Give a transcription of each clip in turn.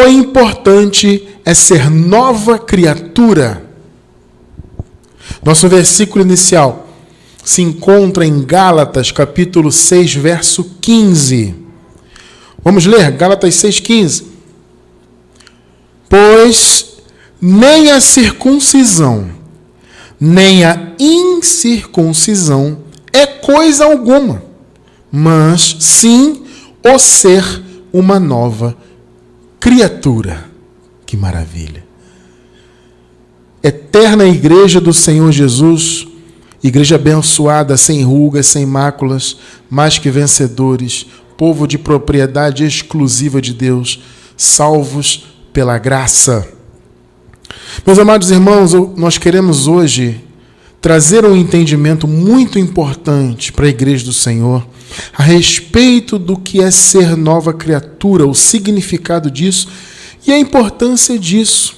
o importante é ser nova criatura. Nosso versículo inicial se encontra em Gálatas, capítulo 6, verso 15. Vamos ler, Gálatas 6,15. Pois nem a circuncisão, nem a incircuncisão é coisa alguma, mas sim o ser uma nova criatura. Que maravilha! Eterna igreja do Senhor Jesus, igreja abençoada, sem rugas, sem máculas, mais que vencedores, povo de propriedade exclusiva de Deus, salvos pela graça. Meus amados irmãos, nós queremos hoje trazer um entendimento muito importante para a igreja do Senhor a respeito do que é ser nova criatura, o significado disso e a importância disso.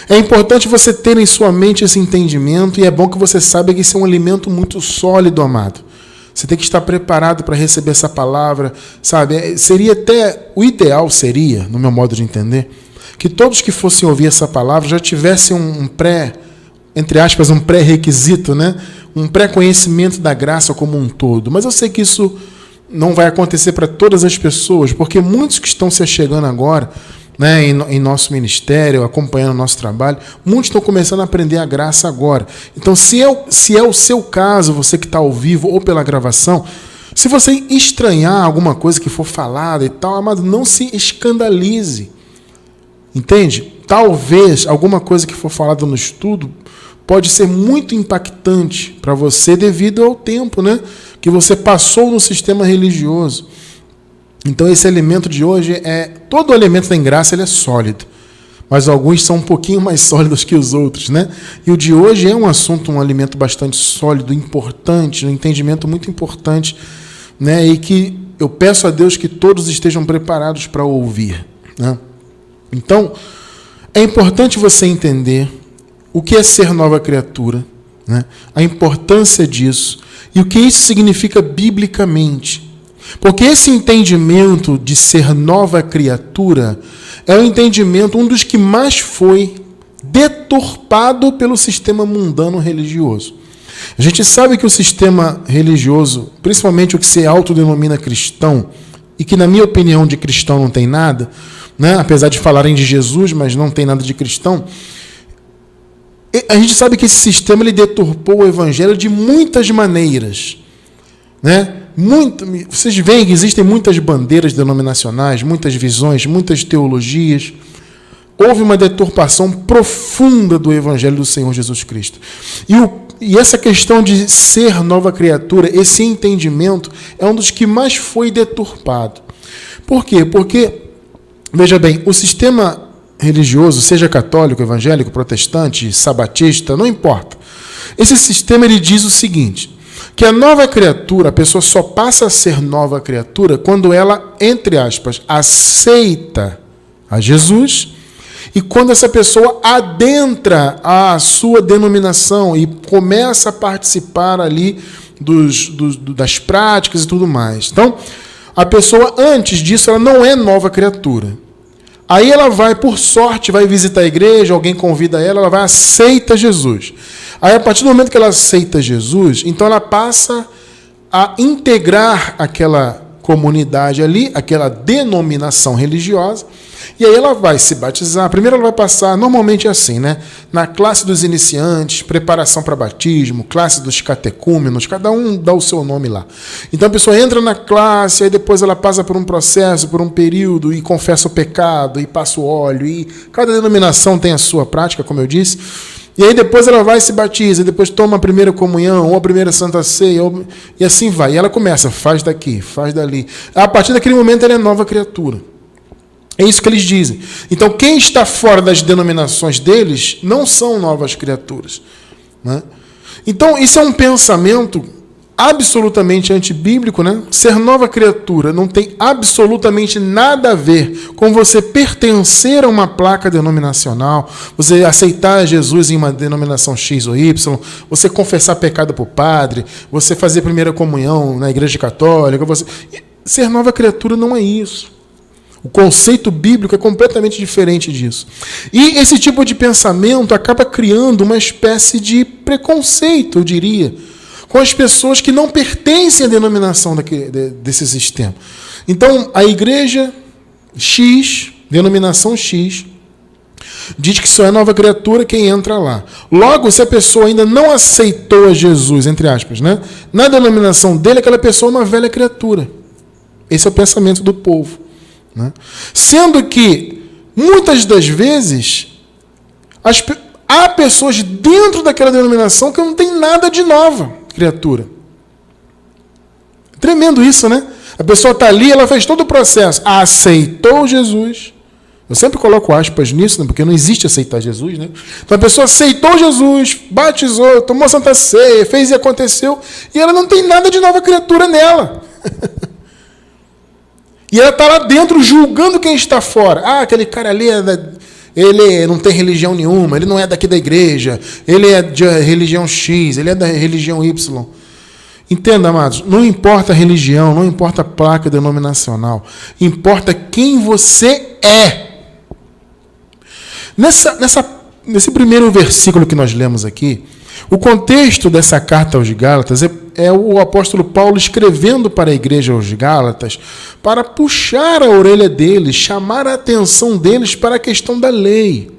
É importante você ter em sua mente esse entendimento e é bom que você saiba que isso é um alimento muito sólido, amado. Você tem que estar preparado para receber essa palavra, sabe? Seria até, o ideal seria, no meu modo de entender, que todos que fossem ouvir essa palavra já tivessem um pré-requisito, né? Um pré-conhecimento da graça como um todo. Mas eu sei que isso não vai acontecer para todas as pessoas, porque muitos que estão se achegando agora, né, em nosso ministério, acompanhando o nosso trabalho, muitos estão começando a aprender a graça agora. Então, se é o seu caso, você que está ao vivo ou pela gravação, se você estranhar alguma coisa que for falada e tal, amado, não se escandalize. Entende? Talvez alguma coisa que for falada no estudo pode ser muito impactante para você devido ao tempo, né, que você passou no sistema religioso. Então esse alimento de hoje todo alimento da graça ele é sólido, mas alguns são um pouquinho mais sólidos que os outros, né? E o de hoje é um alimento bastante sólido, importante, um entendimento muito importante, né? E que eu peço a Deus que todos estejam preparados para ouvir, né? Então, é importante você entender o que é ser nova criatura, né? A importância disso e o que isso significa biblicamente. Porque esse entendimento de ser nova criatura é um entendimento, um dos que mais foi deturpado pelo sistema mundano religioso. A gente sabe que o sistema religioso, principalmente o que se autodenomina cristão, e que na minha opinião de cristão não tem nada, né? Apesar de falarem de Jesus, mas não tem nada de cristão, a gente sabe que esse sistema ele deturpou o evangelho de muitas maneiras, né? Vocês veem que existem muitas bandeiras denominacionais, muitas visões, muitas teologias. Houve uma deturpação profunda do Evangelho do Senhor Jesus Cristo. E essa questão de ser nova criatura, esse entendimento, é um dos que mais foi deturpado. Por quê? Porque, veja bem, o sistema religioso, seja católico, evangélico, protestante, sabatista, não importa. Esse sistema ele diz o seguinte, que a nova criatura, a pessoa só passa a ser nova criatura quando ela, entre aspas, aceita a Jesus e quando essa pessoa adentra a sua denominação e começa a participar ali das práticas e tudo mais. Então, a pessoa, antes disso, ela não é nova criatura. Aí ela vai, por sorte, vai visitar a igreja, alguém convida ela vai, aceita Jesus. Aí, a partir do momento que ela aceita Jesus, então ela passa a integrar aquela comunidade ali, aquela denominação religiosa, e aí ela vai se batizar. Primeiro ela vai passar, normalmente é assim, né? Na classe dos iniciantes, preparação para batismo, classe dos catecúmenos, cada um dá o seu nome lá. Então a pessoa entra na classe, aí depois ela passa por um processo, por um período, e confessa o pecado, e passa o óleo, e cada denominação tem a sua prática, como eu disse. E aí depois ela vai e se batiza, e depois toma a primeira comunhão, ou a primeira santa ceia, e assim vai. E ela começa, faz daqui, faz dali. A partir daquele momento ela é nova criatura. É isso que eles dizem. Então quem está fora das denominações deles não são novas criaturas, né? Então isso é um pensamento absolutamente antibíblico, né? Ser nova criatura não tem absolutamente nada a ver com você pertencer a uma placa denominacional, você aceitar Jesus em uma denominação X ou Y, você confessar pecado para o padre, você fazer primeira comunhão na igreja católica. Ser nova criatura não é isso. O conceito bíblico é completamente diferente disso. E esse tipo de pensamento acaba criando uma espécie de preconceito, eu diria, com as pessoas que não pertencem à denominação desse sistema. Então, a igreja X, denominação X, diz que só é nova criatura quem entra lá. Logo, se a pessoa ainda não aceitou a Jesus, entre aspas, né, na denominação dele, aquela pessoa é uma velha criatura. Esse é o pensamento do povo. Né? Sendo que, muitas das vezes, há pessoas dentro daquela denominação que não tem nada de nova criatura. Tremendo isso, né? A pessoa está ali, ela fez todo o processo, aceitou Jesus. Eu sempre coloco aspas nisso, né? Porque não existe aceitar Jesus, né? Então a pessoa aceitou Jesus, batizou, tomou Santa Ceia, fez e aconteceu, e ela não tem nada de nova criatura nela. E ela está lá dentro julgando quem está fora. Ah, aquele cara ali, ele não tem religião nenhuma, ele não é daqui da igreja, ele é de religião X, ele é da religião Y. Entenda, amados, não importa a religião, não importa a placa denominacional, importa quem você é. Nesse primeiro versículo que nós lemos aqui, o contexto dessa carta aos Gálatas é o apóstolo Paulo escrevendo para a igreja aos Gálatas para puxar a orelha deles, chamar a atenção deles para a questão da lei.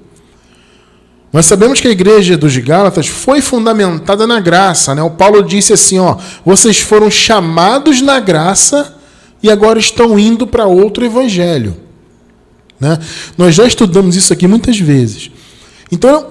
Nós sabemos que a igreja dos Gálatas foi fundamentada na graça, né? O Paulo disse assim, vocês foram chamados na graça e agora estão indo para outro evangelho. Né? Nós já estudamos isso aqui muitas vezes. Então,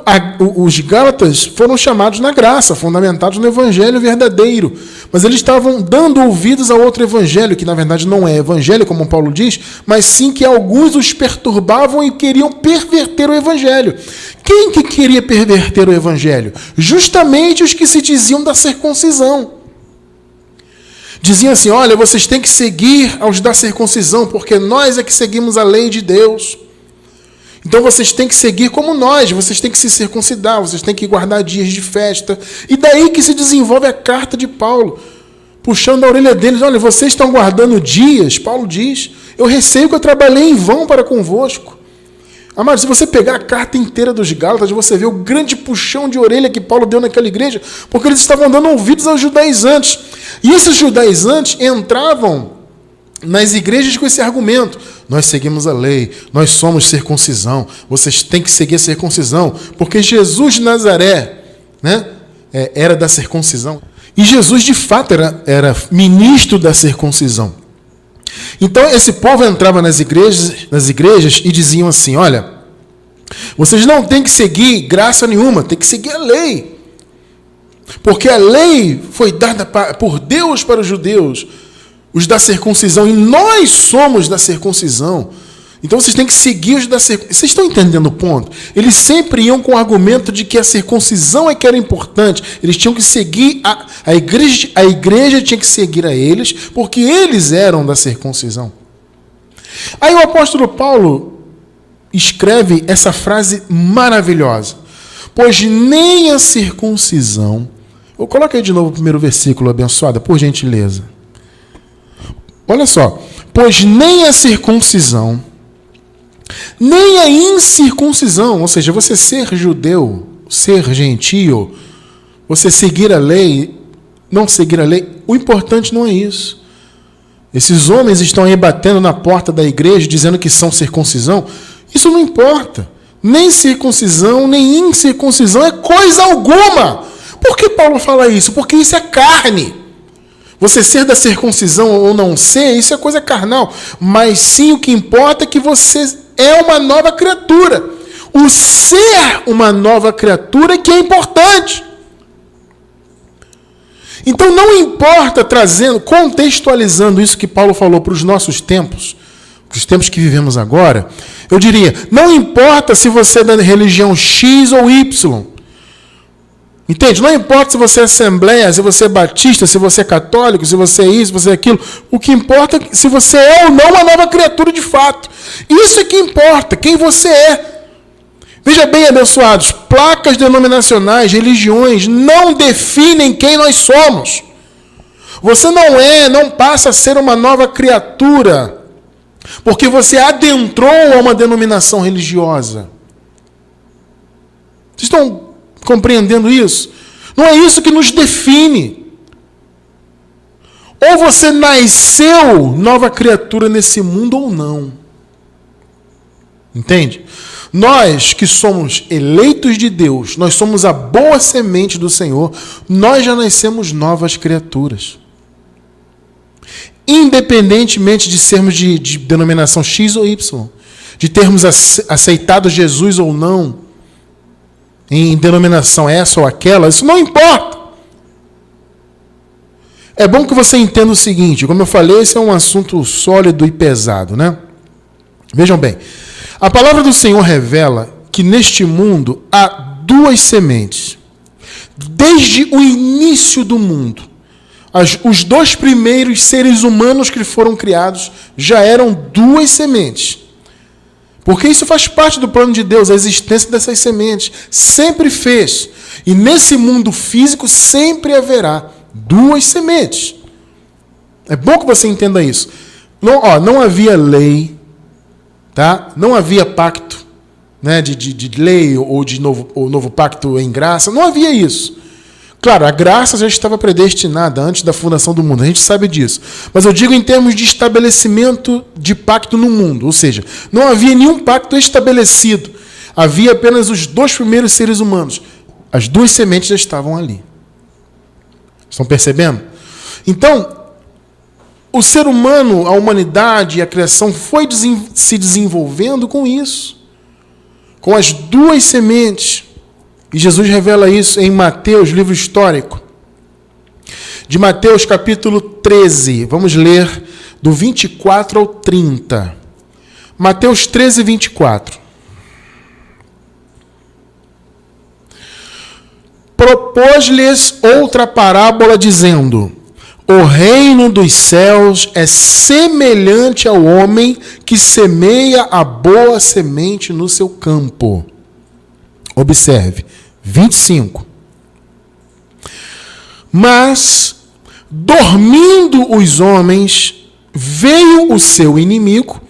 os Gálatas foram chamados na graça, fundamentados no evangelho verdadeiro. Mas eles estavam dando ouvidos a outro evangelho, que na verdade não é evangelho, como Paulo diz, mas sim que alguns os perturbavam e queriam perverter o evangelho. Quem que queria perverter o evangelho? Justamente os que se diziam da circuncisão. Diziam assim, olha, vocês têm que seguir aos da circuncisão, porque nós é que seguimos a lei de Deus. Então vocês têm que seguir como nós, vocês têm que se circuncidar, vocês têm que guardar dias de festa. E daí que se desenvolve a carta de Paulo, puxando a orelha deles. Olha, vocês estão guardando dias, Paulo diz, eu receio que eu trabalhei em vão para convosco. Amados, se você pegar a carta inteira dos Gálatas, você vê o grande puxão de orelha que Paulo deu naquela igreja, porque eles estavam dando ouvidos aos judaizantes. E esses judaizantes entravam nas igrejas com esse argumento. Nós seguimos a lei, nós somos circuncisão, vocês têm que seguir a circuncisão, porque Jesus de Nazaré, né, era da circuncisão. E Jesus, de fato, era ministro da circuncisão. Então, esse povo entrava nas igrejas e diziam assim, olha, vocês não têm que seguir graça nenhuma, tem que seguir a lei. Porque a lei foi dada por Deus para os judeus, os da circuncisão, e nós somos da circuncisão. Então vocês têm que seguir os da circuncisão. Vocês estão entendendo o ponto? Eles sempre iam com o argumento de que a circuncisão é que era importante. Eles tinham que seguir, a igreja tinha que seguir a eles, porque eles eram da circuncisão. Aí o apóstolo Paulo escreve essa frase maravilhosa. Pois nem a circuncisão... Coloca aí de novo o primeiro versículo, abençoada, por gentileza. Olha só, pois nem a circuncisão, nem a incircuncisão, ou seja, você ser judeu, ser gentio, você seguir a lei, não seguir a lei, o importante não é isso. Esses homens estão aí batendo na porta da igreja dizendo que são circuncisão, isso não importa. Nem circuncisão, nem incircuncisão é coisa alguma. Por que Paulo fala isso? Porque isso é carne. Você ser da circuncisão ou não ser, isso é coisa carnal. Mas sim, o que importa é que você é uma nova criatura. O ser uma nova criatura que é importante. Então não importa contextualizando isso que Paulo falou para os nossos tempos, para os tempos que vivemos agora, eu diria, não importa se você é da religião X ou Y. Entende? Não importa se você é assembleia, se você é batista, se você é católico, se você é isso, se você é aquilo. O que importa é se você é ou não uma nova criatura de fato. Isso é que importa, quem você é. Veja bem, abençoados, placas denominacionais, religiões não definem quem nós somos. Você não passa a ser uma nova criatura Porque você adentrou a uma denominação religiosa. Vocês estão compreendendo isso? Não é isso que nos define. Ou você nasceu nova criatura nesse mundo ou não. Entende? Nós que somos eleitos de Deus, nós somos a boa semente do Senhor, nós já nascemos novas criaturas. Independentemente de sermos de denominação X ou Y, de termos aceitado Jesus ou não, em denominação essa ou aquela, isso não importa. É bom que você entenda o seguinte, como eu falei, esse é um assunto sólido e pesado, né? Vejam bem, a palavra do Senhor revela que neste mundo há duas sementes. Desde o início do mundo, os dois primeiros seres humanos que foram criados já eram duas sementes. Porque isso faz parte do plano de Deus, a existência dessas sementes. Sempre fez. E nesse mundo físico sempre haverá duas sementes. É bom que você entenda isso. Não havia lei, tá? Não havia pacto, né, de lei ou de novo pacto em graça. Não havia isso. Claro, a graça já estava predestinada antes da fundação do mundo, a gente sabe disso. Mas eu digo em termos de estabelecimento de pacto no mundo, ou seja, não havia nenhum pacto estabelecido. Havia apenas os dois primeiros seres humanos. As duas sementes já estavam ali. Estão percebendo? Então, o ser humano, a humanidade e a criação foi se desenvolvendo com isso. Com as duas sementes. E Jesus revela isso em Mateus, livro histórico. De Mateus, capítulo 13. Vamos ler do 24 ao 30. Mateus 13, 24. Propôs-lhes outra parábola, dizendo: o reino dos céus é semelhante ao homem que semeia a boa semente no seu campo. Observe, 25. Mas, dormindo os homens, veio o seu inimigo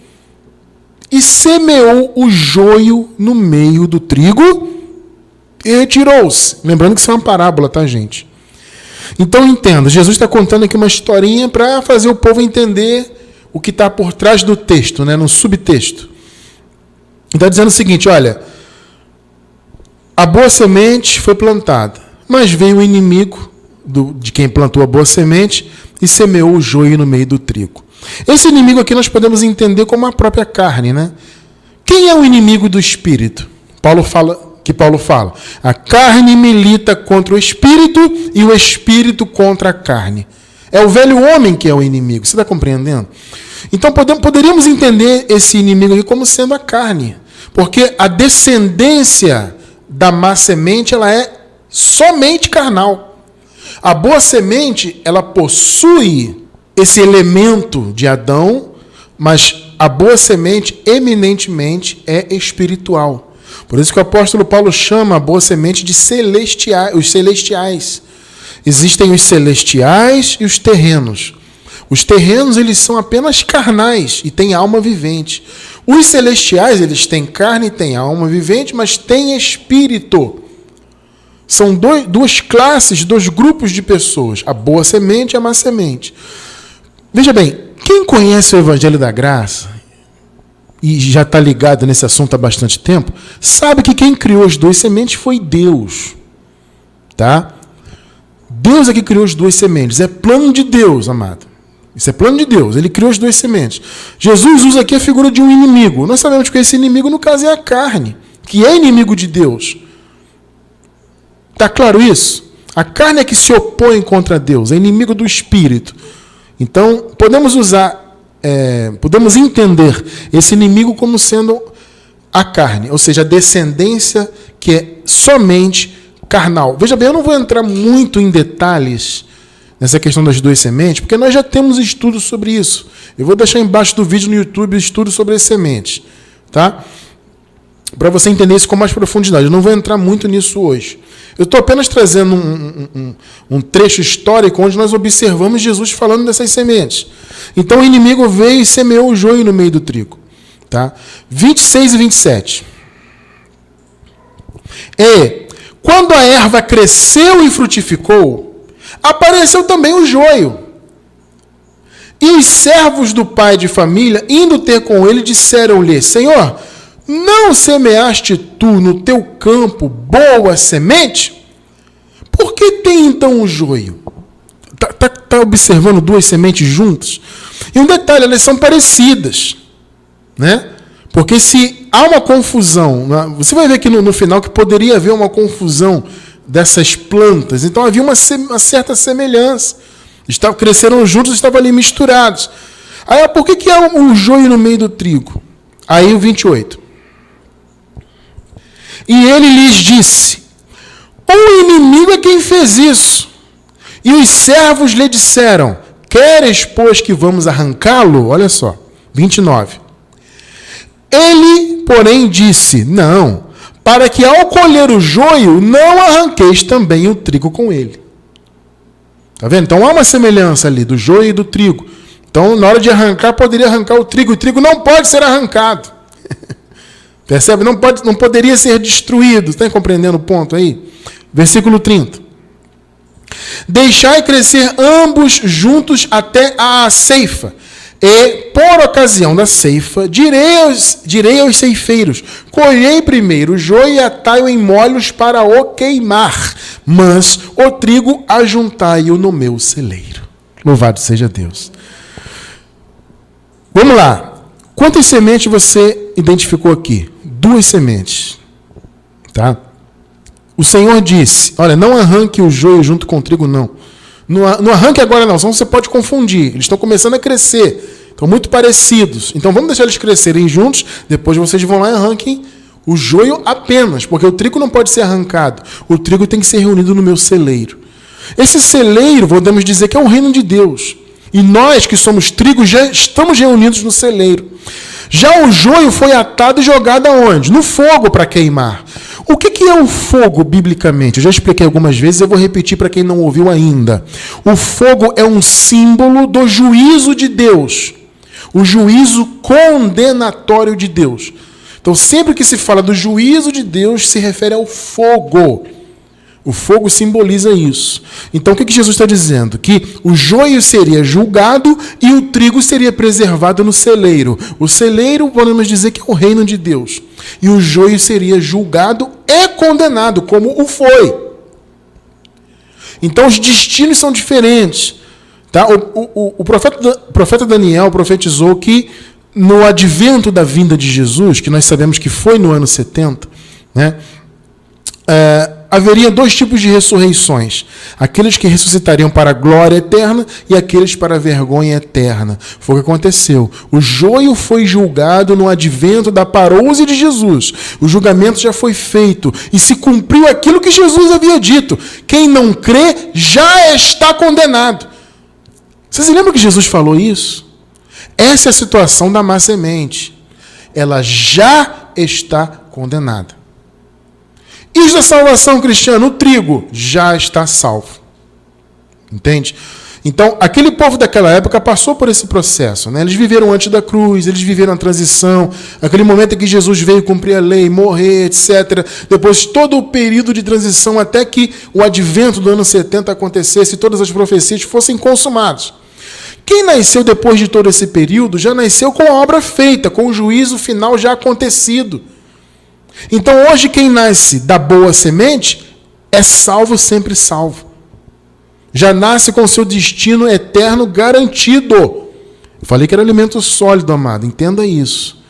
e semeou o joio no meio do trigo e retirou-se. Lembrando que isso é uma parábola, tá, gente? Então, entenda, Jesus está contando aqui uma historinha para fazer o povo entender o que está por trás do texto, né, no subtexto. Está dizendo o seguinte, olha, a boa semente foi plantada, mas veio o inimigo de quem plantou a boa semente e semeou o joio no meio do trigo. Esse inimigo aqui nós podemos entender como a própria carne, né? Quem é o inimigo do espírito? Paulo fala, a carne milita contra o espírito e o espírito contra a carne. É o velho homem que é o inimigo, você está compreendendo? Então poderíamos entender esse inimigo aqui como sendo a carne, porque a descendência da má semente, ela é somente carnal. A boa semente, ela possui esse elemento de Adão, mas a boa semente eminentemente é espiritual. Por isso que o apóstolo Paulo chama a boa semente de os celestiais. Existem os celestiais e os terrenos. Os terrenos, eles são apenas carnais e têm alma vivente. Os celestiais, eles têm carne e têm alma vivente, mas têm espírito. São duas classes, dois grupos de pessoas. A boa semente e a má semente. Veja bem, quem conhece o Evangelho da Graça, e já está ligado nesse assunto há bastante tempo, sabe que quem criou as duas sementes foi Deus. Tá? Deus é que criou as duas sementes. É plano de Deus, amado. Isso é plano de Deus. Ele criou as duas sementes. Jesus usa aqui a figura de um inimigo. Nós sabemos que esse inimigo, no caso, é a carne, que é inimigo de Deus. Está claro isso? A carne é que se opõe contra Deus, é inimigo do espírito. Então, podemos entender esse inimigo como sendo a carne, ou seja, a descendência que é somente carnal. Veja bem, eu não vou entrar muito em detalhes nessa questão das duas sementes, porque nós já temos estudos sobre isso. Eu vou deixar embaixo do vídeo no YouTube estudo sobre as sementes, tá? para você entender isso com mais profundidade. Eu não vou entrar muito nisso hoje. Eu estou apenas trazendo um trecho histórico onde nós observamos Jesus falando dessas sementes. Então o inimigo veio e semeou o joio no meio do trigo. Tá? 26 e 27. E quando a erva cresceu e frutificou, apareceu também o joio. E os servos do pai de família, indo ter com ele, disseram-lhe: Senhor, não semeaste tu no teu campo boa semente? Por que tem então o joio? Está observando duas sementes juntas? E um detalhe, elas são parecidas, né? Porque se há uma confusão, você vai ver aqui no final que poderia haver uma confusão dessas plantas. Então havia uma certa semelhança. Cresceram juntos, estavam ali misturados. Aí, por que há um joio no meio do trigo? Aí o 28. E ele lhes disse: o inimigo é quem fez isso. E os servos lhe disseram: queres, pois, que vamos arrancá-lo? Olha só, 29. Ele, porém, disse: não, para que ao colher o joio, não arranqueis também o trigo com ele. Está vendo? Então há uma semelhança ali do joio e do trigo. Então, na hora de arrancar, poderia arrancar o trigo. O trigo não pode ser arrancado. Percebe? Não poderia ser destruído. Está compreendendo o ponto aí? Versículo 30. Deixai crescer ambos juntos até a ceifa. E, por ocasião da ceifa, direi aos ceifeiros: colhei primeiro o joio e atai-o em molhos para o queimar, mas o trigo ajuntai-o no meu celeiro. Louvado seja Deus. Vamos lá. Quantas sementes você identificou aqui? 2 sementes. Tá? O Senhor disse: olha, não arranque o joio junto com o trigo, não. Não arranque agora, não, senão você pode confundir. Eles estão começando a crescer. Estão muito parecidos. Então vamos deixar eles crescerem juntos, depois vocês vão lá e arranquem o joio apenas, porque o trigo não pode ser arrancado. O trigo tem que ser reunido no meu celeiro. Esse celeiro, podemos dizer que é o reino de Deus. E nós que somos trigo já estamos reunidos no celeiro. Já o joio foi atado e jogado aonde? No fogo para queimar. O que é o fogo, biblicamente? Eu já expliquei algumas vezes, eu vou repetir para quem não ouviu ainda. O fogo é um símbolo do juízo de Deus. O juízo condenatório de Deus. Então, sempre que se fala do juízo de Deus, se refere ao fogo. O fogo simboliza isso. Então, o que Jesus está dizendo? Que o joio seria julgado e o trigo seria preservado no celeiro. O celeiro, podemos dizer que é o reino de Deus. E o joio seria julgado e condenado, como o foi. Então, os destinos são diferentes. Tá? O profeta Daniel profetizou que no advento da vinda de Jesus, que nós sabemos que foi no ano 70, né? Haveria 2 tipos de ressurreições. Aqueles que ressuscitariam para a glória eterna e aqueles para a vergonha eterna. Foi o que aconteceu. O joio foi julgado no advento da parousia de Jesus. O julgamento já foi feito e se cumpriu aquilo que Jesus havia dito. Quem não crê já está condenado. Vocês lembram que Jesus falou isso? Essa é a situação da má semente. Ela já está condenada. E da salvação cristã, o trigo já está salvo. Entende? Então, aquele povo daquela época passou por esse processo. Né? Eles viveram antes da cruz, eles viveram a transição, aquele momento em que Jesus veio cumprir a lei, morrer, etc. Depois, todo o período de transição até que o advento do ano 70 acontecesse e todas as profecias fossem consumadas. Quem nasceu depois de todo esse período já nasceu com a obra feita, com o juízo final já acontecido. Então, hoje, quem nasce da boa semente é salvo, sempre salvo. Já nasce com seu destino eterno garantido. Eu falei que era alimento sólido, amado. Entenda isso.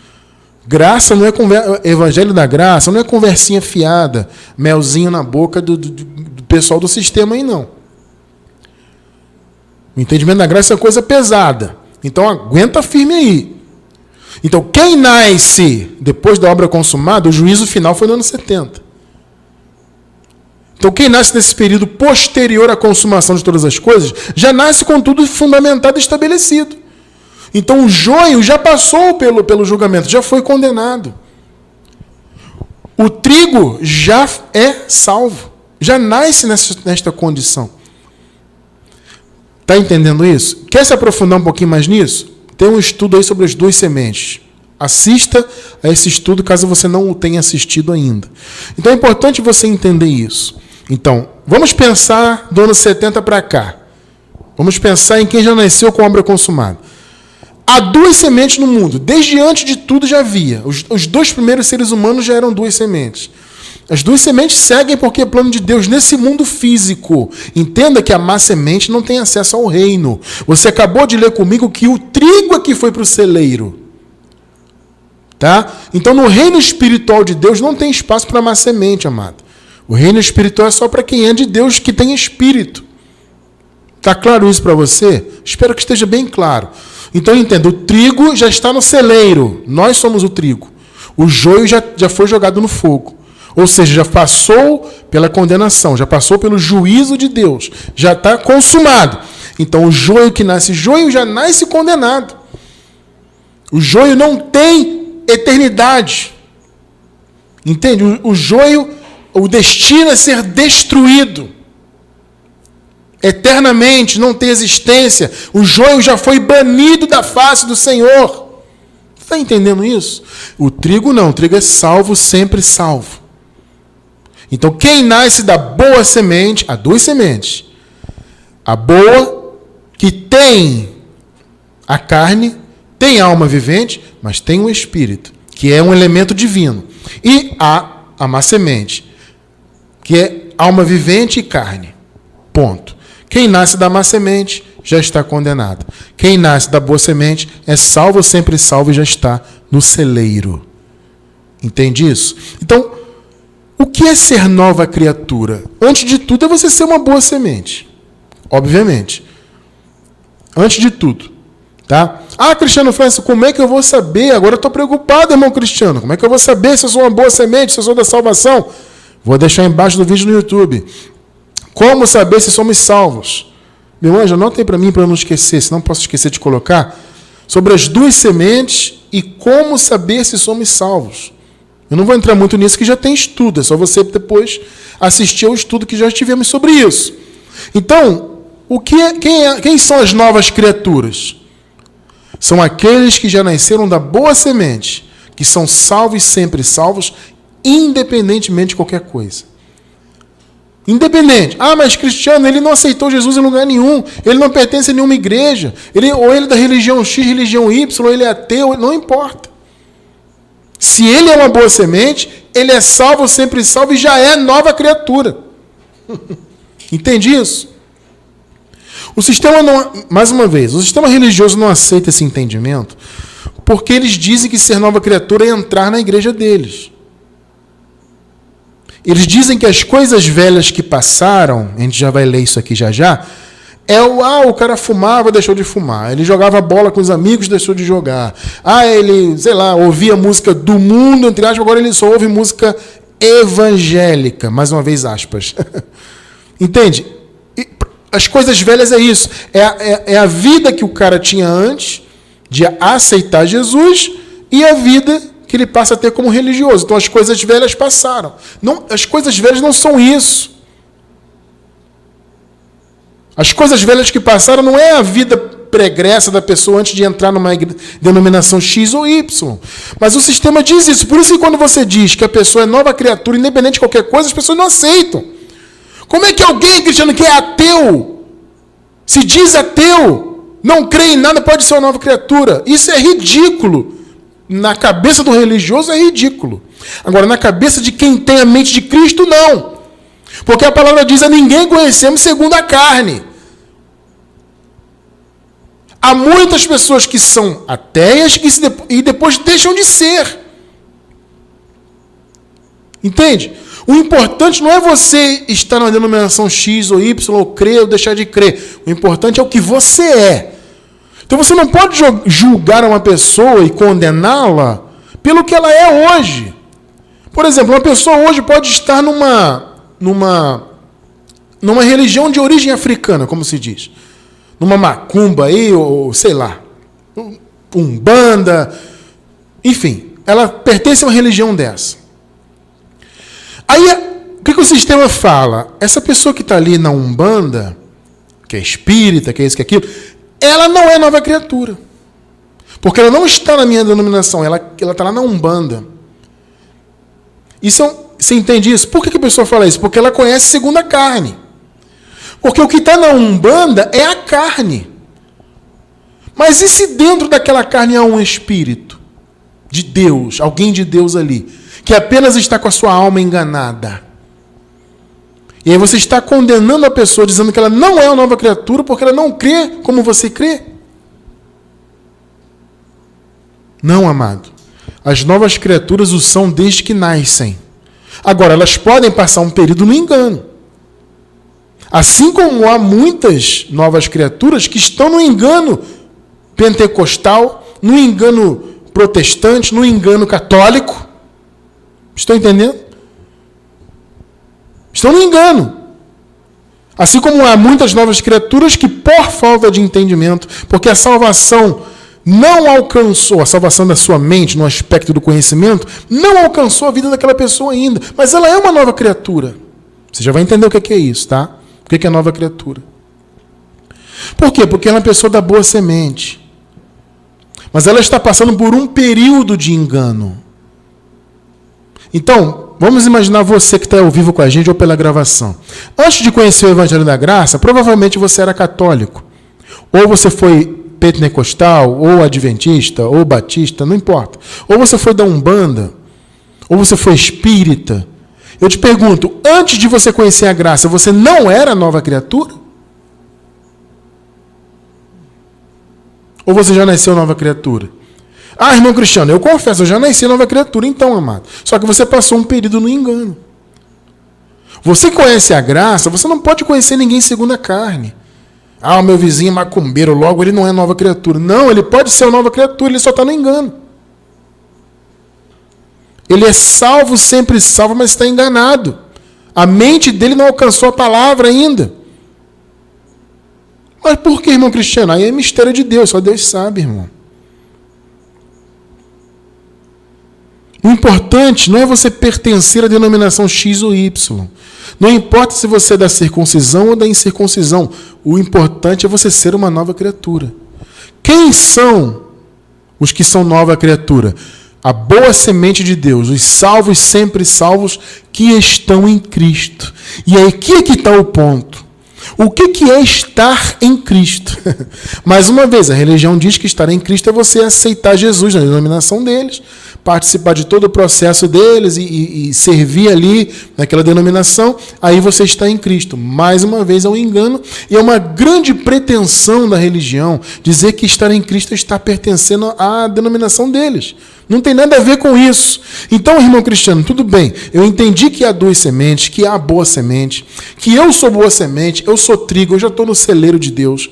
Graça não é evangelho da graça, não é conversinha fiada, melzinho na boca do pessoal do sistema aí, não. O entendimento da graça é coisa pesada. Então, aguenta firme aí. Então, quem nasce depois da obra consumada, o juízo final foi no ano 70. Então, quem nasce nesse período posterior à consumação de todas as coisas, já nasce com tudo fundamentado e estabelecido. Então, o joio já passou pelo julgamento, já foi condenado. O trigo já é salvo, já nasce nesta condição. Está entendendo isso? Quer se aprofundar um pouquinho mais nisso? Tem um estudo aí sobre as duas sementes. Assista a esse estudo caso você não o tenha assistido ainda. Então é importante você entender isso. Então, vamos pensar do ano 70 para cá. Vamos pensar em quem já nasceu com obra consumada. Há duas sementes no mundo. Desde antes de tudo já havia. Os dois primeiros seres humanos já eram duas sementes. As duas sementes seguem porque é plano de Deus nesse mundo físico. Entenda que a má semente não tem acesso ao reino. Você acabou de ler comigo que o trigo é que foi para o celeiro. Tá? Então, no reino espiritual de Deus não tem espaço para má semente, amado. O reino espiritual é só para quem é de Deus, que tem espírito. Está claro isso para você? Espero que esteja bem claro. Então, entenda, o trigo já está no celeiro. Nós somos o trigo. O joio já foi jogado no fogo. Ou seja, já passou pela condenação, já passou pelo juízo de Deus. Já está consumado. Então, o joio que nasce joio já nasce condenado. O joio não tem eternidade. Entende? O joio, o destino é ser destruído. Eternamente, não tem existência. O joio já foi banido da face do Senhor. Está entendendo isso? O trigo não. O trigo é salvo, sempre salvo. Então, quem nasce da boa semente, há duas sementes. A boa, que tem a carne, tem alma vivente, mas tem um espírito, que é um elemento divino. E há a má semente, que é alma vivente e carne. Ponto. Quem nasce da má semente já está condenado. Quem nasce da boa semente é salvo, sempre salvo e já está no celeiro. Entende isso? Então, o que é ser nova criatura? Antes de tudo é você ser uma boa semente. Obviamente. Antes de tudo. Tá? Ah, Cristiano França, como é que eu vou saber? Agora eu estou preocupado, irmão Cristiano. Como é que eu vou saber se eu sou uma boa semente, se eu sou da salvação? Vou deixar embaixo do vídeo no YouTube. Como saber se somos salvos? Meu anjo, anota aí para mim, para eu não esquecer, senão posso esquecer de colocar. Sobre as duas sementes e como saber se somos salvos. Eu não vou entrar muito nisso, que já tem estudo. É só você depois assistir ao estudo que já tivemos sobre isso. Então, quem são as novas criaturas? São aqueles que já nasceram da boa semente, que são salvos e sempre salvos, independentemente de qualquer coisa. Independente. Ah, mas Cristiano, ele não aceitou Jesus em lugar nenhum. Ele não pertence a nenhuma igreja. Ou ele é da religião X, religião Y, ou ele é ateu, não importa. Se ele é uma boa semente, ele é salvo, sempre salvo e já é nova criatura. Entende isso? O sistema não, mais uma vez, o sistema religioso não aceita esse entendimento porque eles dizem que ser nova criatura é entrar na igreja deles. Eles dizem que as coisas velhas que passaram, a gente já vai ler isso aqui já, o cara fumava, deixou de fumar. Ele jogava bola com os amigos, deixou de jogar. Ele, ouvia música do mundo, entre aspas, agora ele só ouve música evangélica. Mais uma vez, aspas. Entende? As coisas velhas é isso. É a vida que o cara tinha antes de aceitar Jesus e a vida que ele passa a ter como religioso. Então as coisas velhas passaram. Não, as coisas velhas não são isso. As coisas velhas que passaram não é a vida pregressa da pessoa antes de entrar numa denominação X ou Y. Mas o sistema diz isso. Por isso que quando você diz que a pessoa é nova criatura, independente de qualquer coisa, as pessoas não aceitam. Como é que alguém, Cristiano, que é ateu, se diz ateu, não crê em nada, pode ser uma nova criatura? Isso é ridículo. Na cabeça do religioso é ridículo. Agora, na cabeça de quem tem a mente de Cristo, não. Porque a palavra diz: a ninguém conhecemos segundo a carne. Há muitas pessoas que são ateias e depois deixam de ser. Entende? O importante não é você estar na denominação X ou Y, ou crer ou deixar de crer. O importante é o que você é. Então você não pode julgar uma pessoa e condená-la pelo que ela é hoje. Por exemplo, uma pessoa hoje pode estar numa religião de origem africana, como se diz. Numa macumba aí, ou sei lá, umbanda, enfim, ela pertence a uma religião dessa. Aí, o que o sistema fala? Essa pessoa que está ali na Umbanda, que é espírita, que é isso, que é aquilo, ela não é nova criatura. Porque ela não está na minha denominação, ela está lá na Umbanda. Você entende isso? Por que a pessoa fala isso? Porque ela conhece segundo a carne. Porque o que está na Umbanda é a carne. Mas e se dentro daquela carne há um espírito de Deus, alguém de Deus ali, que apenas está com a sua alma enganada? E aí você está condenando a pessoa, dizendo que ela não é uma nova criatura, porque ela não crê como você crê? Não, amado. As novas criaturas o são desde que nascem. Agora, elas podem passar um período no engano. Assim como há muitas novas criaturas que estão no engano pentecostal, no engano protestante, no engano católico. Estão entendendo? Estão no engano. Assim como há muitas novas criaturas que, por falta de entendimento, porque a salvação não alcançou, a salvação da sua mente, no aspecto do conhecimento, não alcançou a vida daquela pessoa ainda, mas ela é uma nova criatura. Você já vai entender o que é isso, tá? O que é nova criatura. Por quê? Porque ela é uma pessoa da boa semente. Mas ela está passando por um período de engano. Então, vamos imaginar você que está ao vivo com a gente ou pela gravação. Antes de conhecer o Evangelho da Graça, provavelmente você era católico. Ou você foi pentecostal, ou adventista, ou batista, não importa. Ou você foi da Umbanda, ou você foi espírita. Eu te pergunto, antes de você conhecer a graça, você não era nova criatura? Ou você já nasceu nova criatura? Ah, irmão Cristiano, eu confesso, eu já nasci nova criatura, então, amado. Só que você passou um período no engano. Você conhece a graça, você não pode conhecer ninguém segundo a carne. Ah, o meu vizinho é macumbeiro, logo ele não é nova criatura. Não, ele pode ser uma nova criatura, ele só está no engano. Ele é salvo, sempre salvo, mas está enganado. A mente dele não alcançou a palavra ainda. Mas por que, irmão Cristiano? Aí é mistério de Deus, só Deus sabe, irmão. O importante não é você pertencer à denominação X ou Y. Não importa se você é da circuncisão ou da incircuncisão. O importante é você ser uma nova criatura. Quem são os que são nova criatura? A boa semente de Deus, os salvos, sempre salvos, que estão em Cristo. E aí, aqui é que está o ponto. O que é estar em Cristo? Mais uma vez, a religião diz que estar em Cristo é você aceitar Jesus na denominação deles, participar de todo o processo deles e servir ali naquela denominação, aí você está em Cristo. Mais uma vez é um engano e é uma grande pretensão da religião dizer que estar em Cristo está pertencendo à denominação deles. Não tem nada a ver com isso. Então, irmão Cristiano, tudo bem. Eu entendi que há duas sementes, que há boa semente, que eu sou boa semente, eu sou trigo, eu já estou no celeiro de Deus.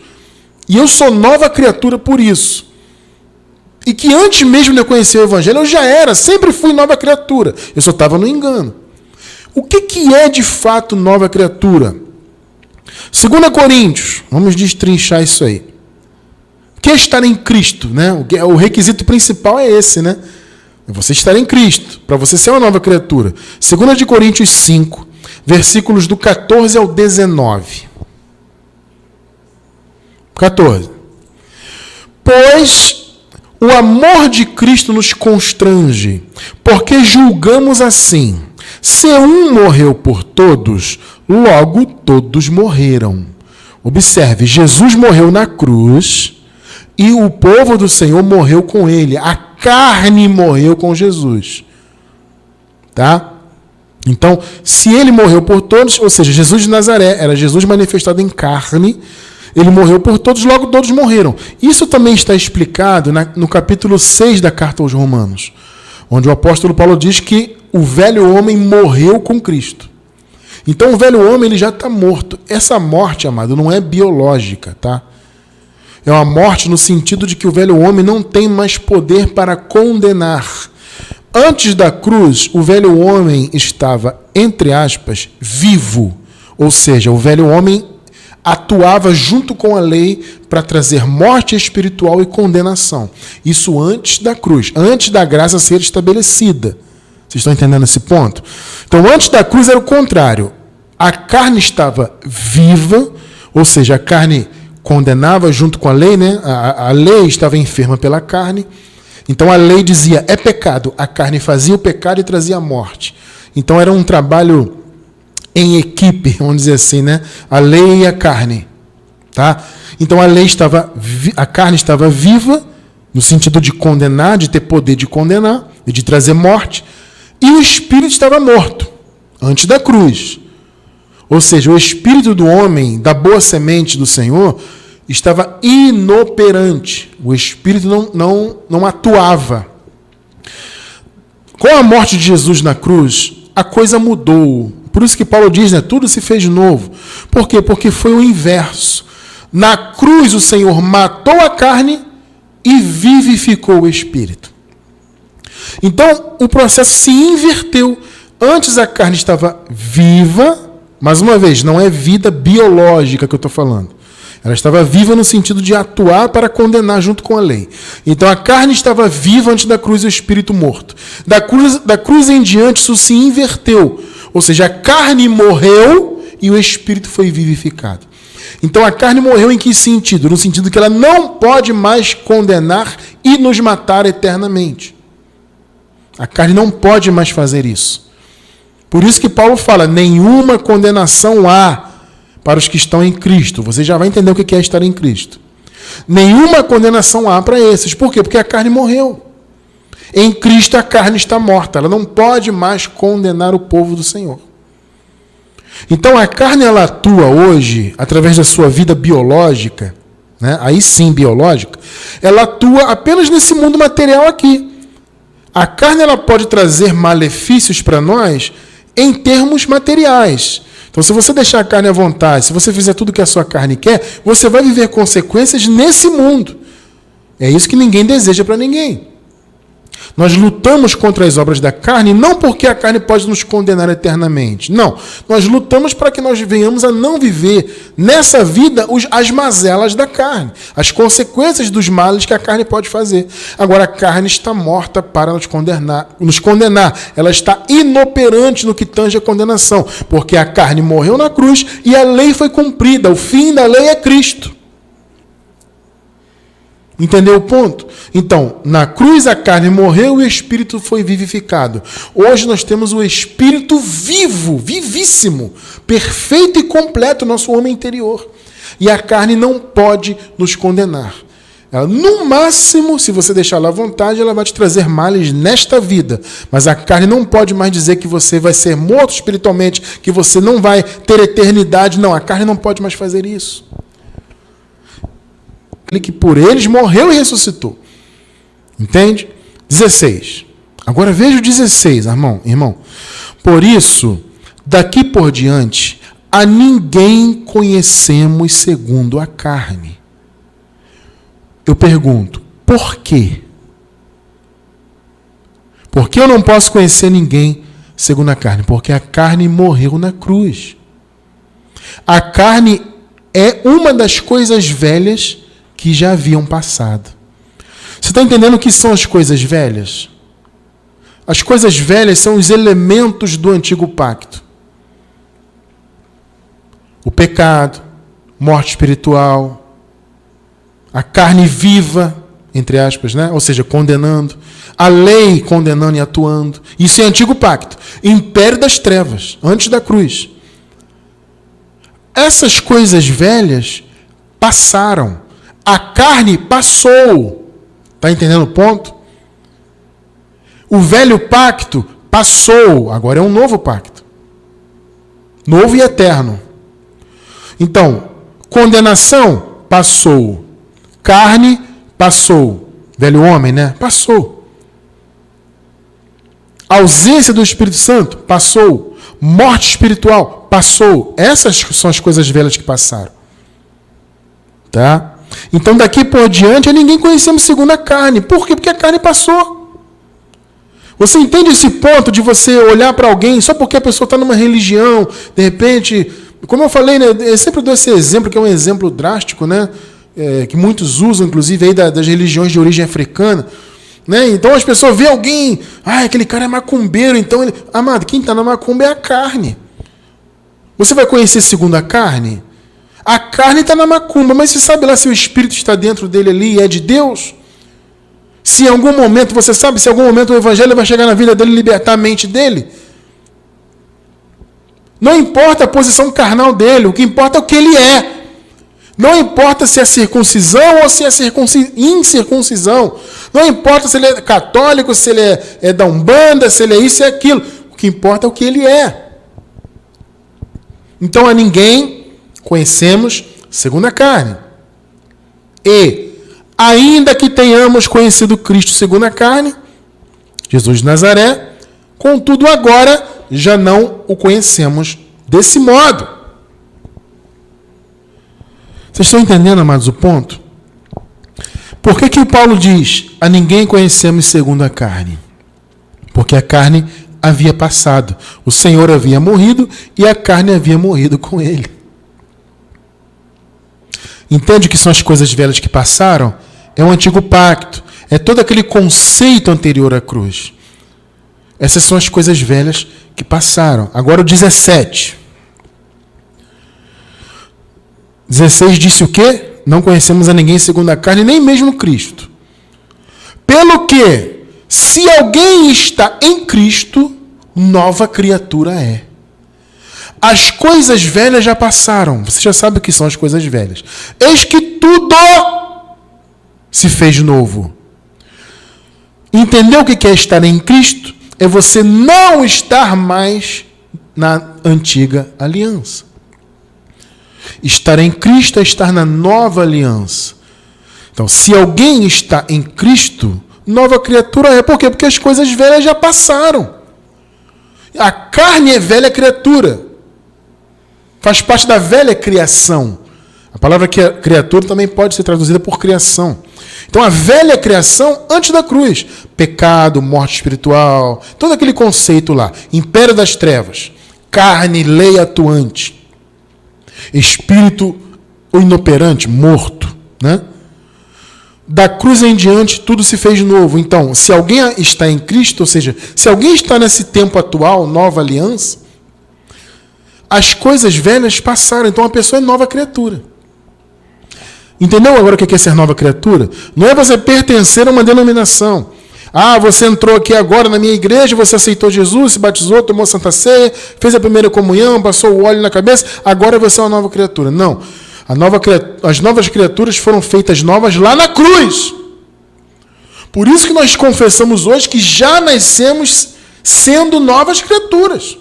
E eu sou nova criatura por isso. E que antes mesmo de eu conhecer o Evangelho, eu já era, sempre fui nova criatura. Eu só estava no engano. O que é de fato nova criatura? 2 Coríntios, vamos destrinchar isso aí. O que é estar em Cristo? Né? O requisito principal é esse, né? É você estar em Cristo, para você ser uma nova criatura. 2 Coríntios 5, versículos do 14 ao 19. 14. Pois o amor de Cristo nos constrange, porque julgamos assim: se um morreu por todos, logo todos morreram. Observe, Jesus morreu na cruz e o povo do Senhor morreu com ele. A carne morreu com Jesus. Tá? Então, se ele morreu por todos, ou seja, Jesus de Nazaré, era Jesus manifestado em carne, ele morreu por todos, logo todos morreram. Isso também está explicado no capítulo 6 da carta aos Romanos, onde o apóstolo Paulo diz que o velho homem morreu com Cristo. Então o velho homem ele já está morto. Essa morte, amado, não é biológica, tá? É uma morte no sentido de que o velho homem não tem mais poder para condenar. Antes da cruz, o velho homem estava, entre aspas, vivo. Ou seja, o velho homem atuava junto com a lei para trazer morte espiritual e condenação. Isso antes da cruz, antes da graça ser estabelecida. Vocês estão entendendo esse ponto? Então, antes da cruz era o contrário. A carne estava viva, ou seja, a carne condenava junto com a lei, né? A lei estava enferma pela carne. Então a lei dizia, é pecado. A carne fazia o pecado e trazia a morte. Então era um trabalho em equipe, vamos dizer assim, né? A lei e a carne. Tá? Então a carne estava viva, no sentido de condenar, de ter poder de condenar, e de trazer morte. E o espírito estava morto, antes da cruz. Ou seja, o espírito do homem, da boa semente do Senhor, estava inoperante. O espírito não atuava. Com a morte de Jesus na cruz, a coisa mudou. Por isso que Paulo diz, né, tudo se fez novo. Por quê? Porque foi o inverso. Na cruz o Senhor matou a carne e vivificou o espírito. Então o processo se inverteu. Antes a carne estava viva, mais uma vez, não é vida biológica que eu estou falando. Ela estava viva no sentido de atuar para condenar junto com a lei. Então a carne estava viva antes da cruz e o espírito morto. Da cruz em diante isso se inverteu. Ou seja, a carne morreu e o espírito foi vivificado. Então a carne morreu em que sentido? No sentido que ela não pode mais condenar e nos matar eternamente. A carne não pode mais fazer isso. Por isso que Paulo fala, nenhuma condenação há para os que estão em Cristo. Você já vai entender o que é estar em Cristo. Nenhuma condenação há para esses. Por quê? Porque a carne morreu. Em Cristo a carne está morta. Ela não pode mais condenar o povo do Senhor. Então a carne ela atua hoje, através da sua vida biológica, né? Aí sim biológica, ela atua apenas nesse mundo material aqui. A carne ela pode trazer malefícios para nós em termos materiais. Então, se você deixar a carne à vontade, se você fizer tudo o que a sua carne quer, você vai viver consequências nesse mundo. É isso que ninguém deseja para ninguém. Nós lutamos contra as obras da carne, não porque a carne pode nos condenar eternamente. Não. Nós lutamos para que nós venhamos a não viver nessa vida as mazelas da carne, as consequências dos males que a carne pode fazer. Agora, a carne está morta para nos condenar. Ela está inoperante no que tange a condenação, porque a carne morreu na cruz e a lei foi cumprida. O fim da lei é Cristo. Entendeu o ponto? Então, na cruz a carne morreu e o espírito foi vivificado. Hoje nós temos o espírito vivo, vivíssimo, perfeito e completo, nosso homem interior. E a carne não pode nos condenar. Ela, no máximo, se você deixar ela à vontade, ela vai te trazer males nesta vida. Mas a carne não pode mais dizer que você vai ser morto espiritualmente, que você não vai ter eternidade. Não, a carne não pode mais fazer isso. Aquele que por eles morreu e ressuscitou. Entende? 16. Agora veja o 16, irmão. Por isso, daqui por diante, a ninguém conhecemos segundo a carne. Eu pergunto, por quê? Por que eu não posso conhecer ninguém segundo a carne? Porque a carne morreu na cruz. A carne é uma das coisas velhas que já haviam passado. Você está entendendo o que são as coisas velhas? As coisas velhas são os elementos do antigo pacto. O pecado, morte espiritual, a carne viva, entre aspas, né? Ou seja, condenando, a lei condenando e atuando. Isso é antigo pacto. Império das trevas, antes da cruz. Essas coisas velhas passaram. A carne passou. Está entendendo o ponto? O velho pacto passou. Agora é um novo pacto. Novo e eterno. Então, condenação passou. Carne passou. Velho homem, né? Passou. Ausência do Espírito Santo passou. Morte espiritual passou. Essas são as coisas velhas que passaram. Tá? Então, daqui por diante, ninguém conhecemos segundo a carne. Por quê? Porque a carne passou. Você entende esse ponto de você olhar para alguém só porque a pessoa está numa religião, de repente, como eu falei, né, eu sempre dou esse exemplo, que é um exemplo drástico, né, que muitos usam, inclusive, aí das religiões de origem africana. Né? Então as pessoas veem alguém, aquele cara é macumbeiro, então ele... Amado, quem está na macumba é a carne. Você vai conhecer segundo a carne? A carne está na macumba, mas você sabe lá se o Espírito está dentro dele ali e é de Deus? Se em algum momento, você sabe se em algum momento o Evangelho vai chegar na vida dele e libertar a mente dele? Não importa a posição carnal dele, o que importa é o que ele é. Não importa se é circuncisão ou se é incircuncisão. Não importa se ele é católico, se ele é da Umbanda, se ele é isso e aquilo. O que importa é o que ele é. Então a ninguém conhecemos segundo a carne. E, ainda que tenhamos conhecido Cristo segundo a carne, Jesus de Nazaré, contudo agora já não o conhecemos desse modo. Vocês estão entendendo, amados, o ponto? Por que o Paulo diz, a ninguém conhecemos segundo a carne? Porque a carne havia passado. O Senhor havia morrido e a carne havia morrido com ele. Entende que são as coisas velhas que passaram? É o antigo pacto. É todo aquele conceito anterior à cruz. Essas são as coisas velhas que passaram. Agora o 17. 16 disse o quê? Não conhecemos a ninguém segundo a carne, nem mesmo Cristo. Pelo que, se alguém está em Cristo, nova criatura é. As coisas velhas já passaram. Você já sabe o que são as coisas velhas. Eis que tudo se fez novo. Entendeu o que é estar em Cristo? É você não estar mais na antiga aliança. Estar em Cristo é estar na nova aliança. Então, se alguém está em Cristo, nova criatura é. Por quê? Porque as coisas velhas já passaram. A carne é velha criatura. Faz parte da velha criação. A palavra criatura também pode ser traduzida por criação. Então, a velha criação antes da cruz. Pecado, morte espiritual, todo aquele conceito lá. Império das trevas. Carne, lei atuante. Espírito inoperante, morto. Né? Da cruz em diante, tudo se fez novo. Então, se alguém está em Cristo, ou seja, se alguém está nesse tempo atual, nova aliança, as coisas velhas passaram. Então, a pessoa é nova criatura. Entendeu agora o que é ser nova criatura? Não é você pertencer a uma denominação. Você entrou aqui agora na minha igreja, você aceitou Jesus, se batizou, tomou Santa Ceia, fez a primeira comunhão, passou o óleo na cabeça, agora você é uma nova criatura. Não. As novas criaturas foram feitas novas lá na cruz. Por isso que nós confessamos hoje que já nascemos sendo novas criaturas.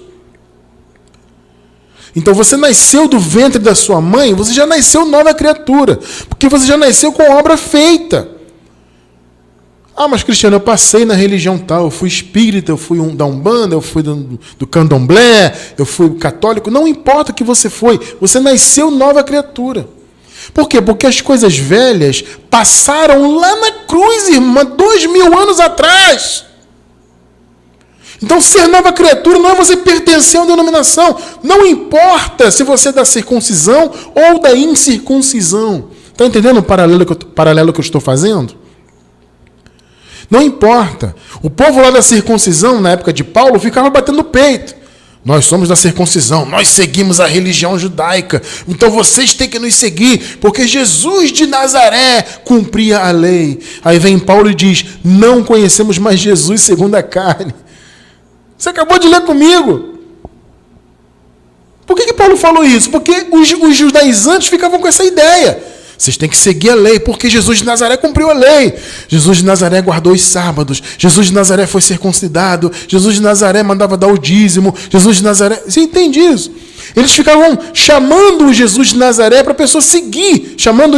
Então você nasceu do ventre da sua mãe, você já nasceu nova criatura, porque você já nasceu com obra feita. Mas Cristiano, eu passei na religião tal, eu fui espírita, eu fui da Umbanda, eu fui do Candomblé, eu fui católico. Não importa o que você foi, você nasceu nova criatura. Por quê? Porque as coisas velhas passaram lá na cruz, irmã, 2000 anos atrás. Então, ser nova criatura não é você pertencer a uma denominação. Não importa se você é da circuncisão ou da incircuncisão. Está entendendo o paralelo que eu estou fazendo? Não importa. O povo lá da circuncisão, na época de Paulo, ficava batendo no peito. Nós somos da circuncisão, nós seguimos a religião judaica. Então vocês têm que nos seguir, porque Jesus de Nazaré cumpria a lei. Aí vem Paulo e diz, não conhecemos mais Jesus segundo a carne. Você acabou de ler comigo. Por que Paulo falou isso? Porque os judaizantes ficavam com essa ideia. Vocês têm que seguir a lei, porque Jesus de Nazaré cumpriu a lei. Jesus de Nazaré guardou os sábados. Jesus de Nazaré foi circuncidado. Jesus de Nazaré mandava dar o dízimo. Jesus de Nazaré... Você entende isso? Eles ficavam chamando o Jesus de Nazaré para a pessoa seguir, chamando,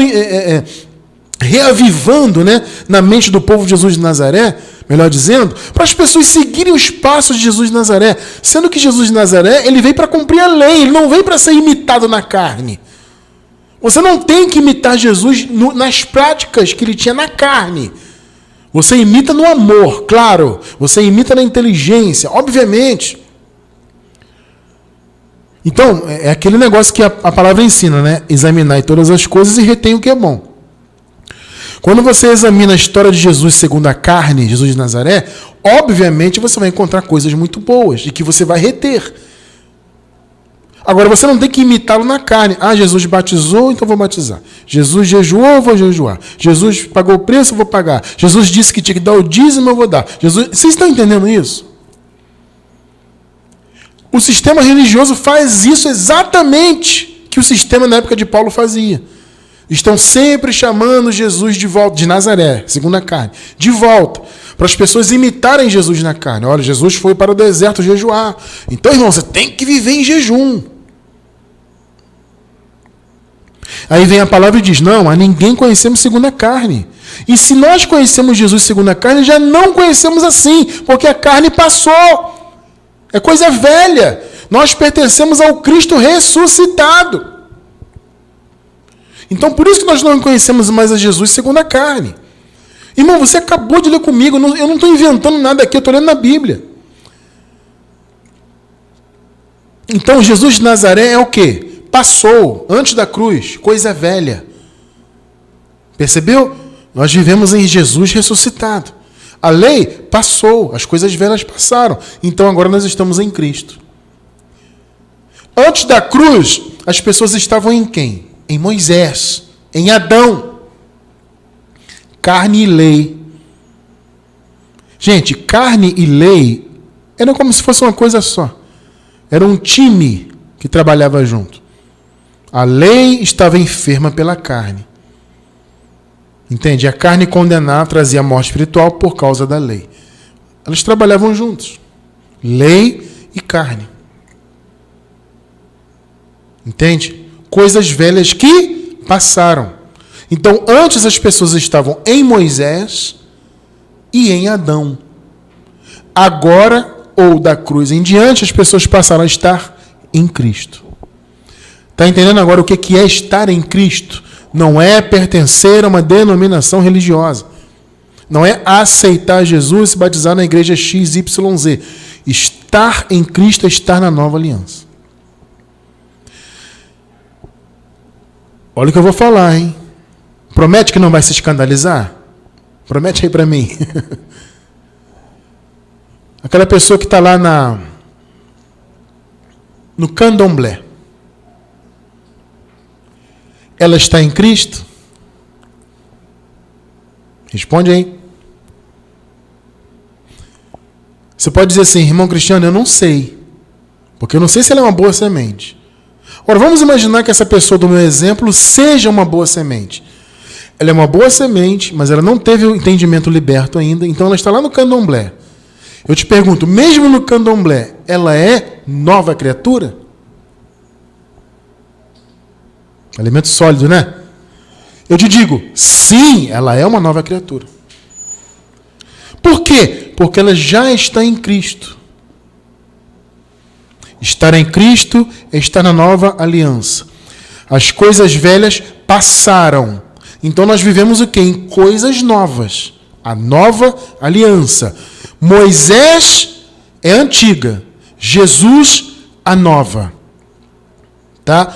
reavivando, né, na mente do povo de Jesus de Nazaré, melhor dizendo, para as pessoas seguirem os passos de Jesus de Nazaré. Sendo que Jesus de Nazaré, ele veio para cumprir a lei, ele não veio para ser imitado na carne. Você não tem que imitar Jesus nas práticas que ele tinha na carne. Você imita no amor, claro. Você imita na inteligência, obviamente. Então, é aquele negócio que a palavra ensina, né? Examinar todas as coisas e retém o que é bom. Quando você examina a história de Jesus segundo a carne, Jesus de Nazaré, obviamente você vai encontrar coisas muito boas e que você vai reter. Agora, você não tem que imitá-lo na carne. Ah, Jesus batizou, então vou batizar. Jesus jejuou, vou jejuar. Jesus pagou o preço, vou pagar. Jesus disse que tinha que dar o dízimo, eu vou dar. Vocês estão entendendo isso? O sistema religioso faz isso exatamente que o sistema na época de Paulo fazia. Estão sempre chamando Jesus de volta, de Nazaré, segundo a carne, de volta, para as pessoas imitarem Jesus na carne. Olha, Jesus foi para o deserto jejuar. Então, irmão, você tem que viver em jejum. Aí vem a palavra e diz, não, a ninguém conhecemos segundo a carne. E se nós conhecemos Jesus segundo a carne, já não conhecemos assim, porque a carne passou. É coisa velha. Nós pertencemos ao Cristo ressuscitado. Então, por isso que nós não conhecemos mais a Jesus segundo a carne. Irmão, você acabou de ler comigo, eu não estou inventando nada aqui, eu estou lendo na Bíblia. Então, Jesus de Nazaré é o quê? Passou, antes da cruz, coisa velha. Percebeu? Nós vivemos em Jesus ressuscitado. A lei passou, as coisas velhas passaram. Então agora nós estamos em Cristo. Antes da cruz, as pessoas estavam em quem? Em Moisés, em Adão. Carne e lei. Gente, carne e lei era como se fosse uma coisa só. Era um time que trabalhava junto. A lei estava enferma pela carne. Entende? A carne condenada trazia a morte espiritual por causa da lei. Elas trabalhavam juntos. Lei e carne. Entende? Coisas velhas que passaram. Então, antes as pessoas estavam em Moisés e em Adão. Agora, ou da cruz em diante, as pessoas passaram a estar em Cristo. Está entendendo agora o que é estar em Cristo? Não é pertencer a uma denominação religiosa. Não é aceitar Jesus e se batizar na igreja XYZ. Estar em Cristo é estar na nova aliança. Olha o que eu vou falar, hein? Promete que não vai se escandalizar? Promete aí para mim. Aquela pessoa que está lá no candomblé. Ela está em Cristo? Responde aí. Você pode dizer assim, irmão Cristiano, eu não sei. Porque eu não sei se ela é uma boa semente. Agora, vamos imaginar que essa pessoa do meu exemplo seja uma boa semente. Ela é uma boa semente, mas ela não teve o entendimento liberto ainda, então ela está lá no candomblé. Eu te pergunto, mesmo no candomblé, ela é nova criatura? Elemento sólido, né? Eu te digo, sim, ela é uma nova criatura. Por quê? Porque ela já está em Cristo. Estar em Cristo é estar na nova aliança. As coisas velhas passaram. Então nós vivemos o quê? Em coisas novas. A nova aliança. Moisés é antiga. Jesus, a nova. Tá?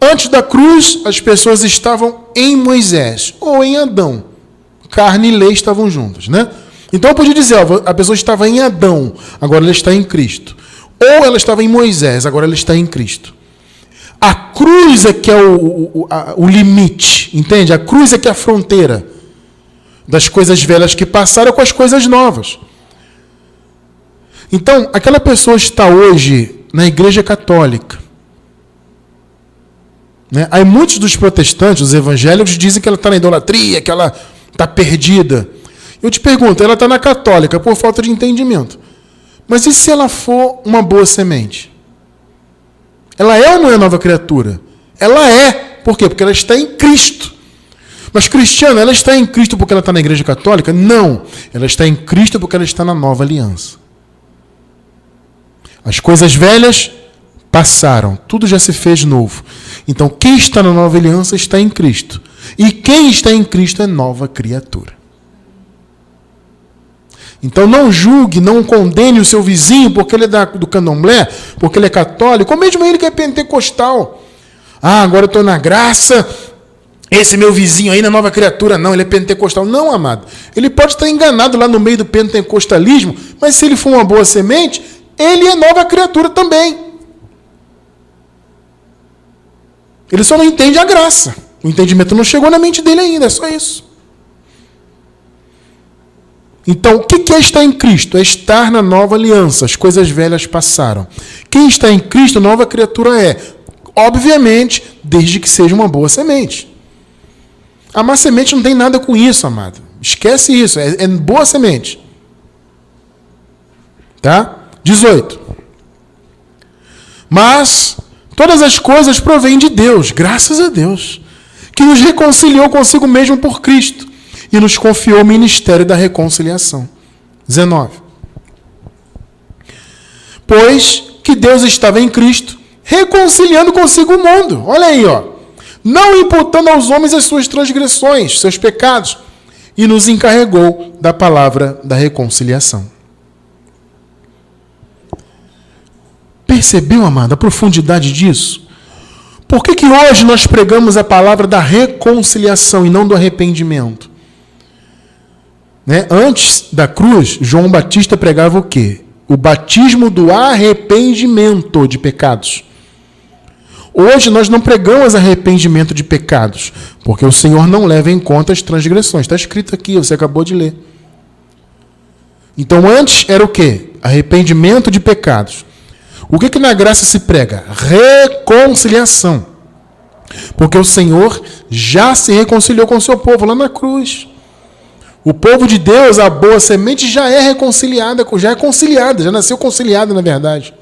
Antes da cruz, as pessoas estavam em Moisés ou em Adão. Carne e lei estavam juntos, né? Então eu podia dizer, ó, a pessoa estava em Adão, agora ela está em Cristo. Ou ela estava em Moisés, agora ela está em Cristo. A cruz é que é o limite, entende? A cruz é que é a fronteira das coisas velhas que passaram com as coisas novas. Então, aquela pessoa está hoje na Igreja Católica. Né? Aí muitos dos protestantes, os evangélicos, dizem que ela está na idolatria, que ela está perdida. Eu te pergunto, ela está na católica por falta de entendimento. Mas e se ela for uma boa semente? Ela é ou não é nova criatura? Ela é. Por quê? Porque ela está em Cristo. Mas, Cristiano, ela está em Cristo porque ela está na igreja católica? Não. Ela está em Cristo porque ela está na nova aliança. As coisas velhas passaram. Tudo já se fez novo. Então, quem está na nova aliança está em Cristo. E quem está em Cristo é nova criatura. Então não julgue, não condene o seu vizinho porque ele é do candomblé, porque ele é católico, ou mesmo ele que é pentecostal. Ah, agora eu estou na graça, esse meu vizinho aí não é nova criatura, não, ele é pentecostal. Não, amado. Ele pode estar enganado lá no meio do pentecostalismo, mas se ele for uma boa semente, ele é nova criatura também. Ele só não entende a graça. O entendimento não chegou na mente dele ainda, é só isso. Então, o que é estar em Cristo? É estar na nova aliança. As coisas velhas passaram. Quem está em Cristo, nova criatura é. Obviamente, desde que seja uma boa semente. A má semente não tem nada com isso, amado. Esquece isso. É boa semente. Tá? 18. Mas todas as coisas provêm de Deus, graças a Deus, que nos reconciliou consigo mesmo por Cristo e nos confiou o ministério da reconciliação. 19. Pois que Deus estava em Cristo, reconciliando consigo o mundo. Olha aí, ó. Não imputando aos homens as suas transgressões, seus pecados, e nos encarregou da palavra da reconciliação. Percebeu, amado, a profundidade disso? Por que hoje nós pregamos a palavra da reconciliação e não do arrependimento? Né? Antes da cruz, João Batista pregava o quê? O batismo do arrependimento de pecados. Hoje nós não pregamos arrependimento de pecados, porque o Senhor não leva em conta as transgressões. Está escrito aqui, você acabou de ler. Então antes era o quê? Arrependimento de pecados. O que na graça se prega? Reconciliação. Porque o Senhor já se reconciliou com o seu povo lá na cruz. O povo de Deus, a boa semente, já é reconciliada, já nasceu conciliada, na verdade.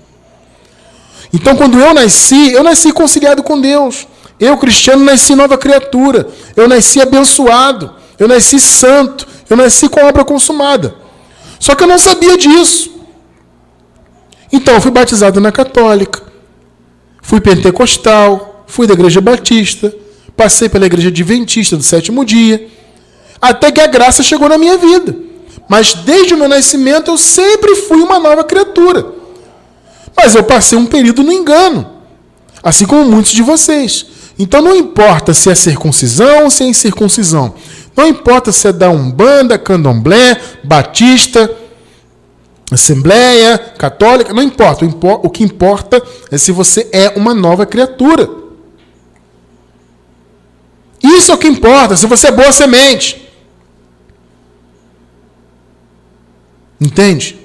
Então, quando eu nasci conciliado com Deus. Eu, cristiano, nasci nova criatura. Eu nasci abençoado. Eu nasci santo. Eu nasci com a obra consumada. Só que eu não sabia disso. Então, eu fui batizado na católica. Fui pentecostal. Fui da igreja batista. Passei pela igreja adventista do sétimo dia. Até que a graça chegou na minha vida. Mas desde o meu nascimento, eu sempre fui uma nova criatura. Mas eu passei um período no engano, assim como muitos de vocês. Então não importa se é circuncisão ou se é incircuncisão. Não importa se é da Umbanda, Candomblé, Batista, Assembleia, Católica. Não importa. O que importa é se você é uma nova criatura. Isso é o que importa, se você é boa semente. Entende?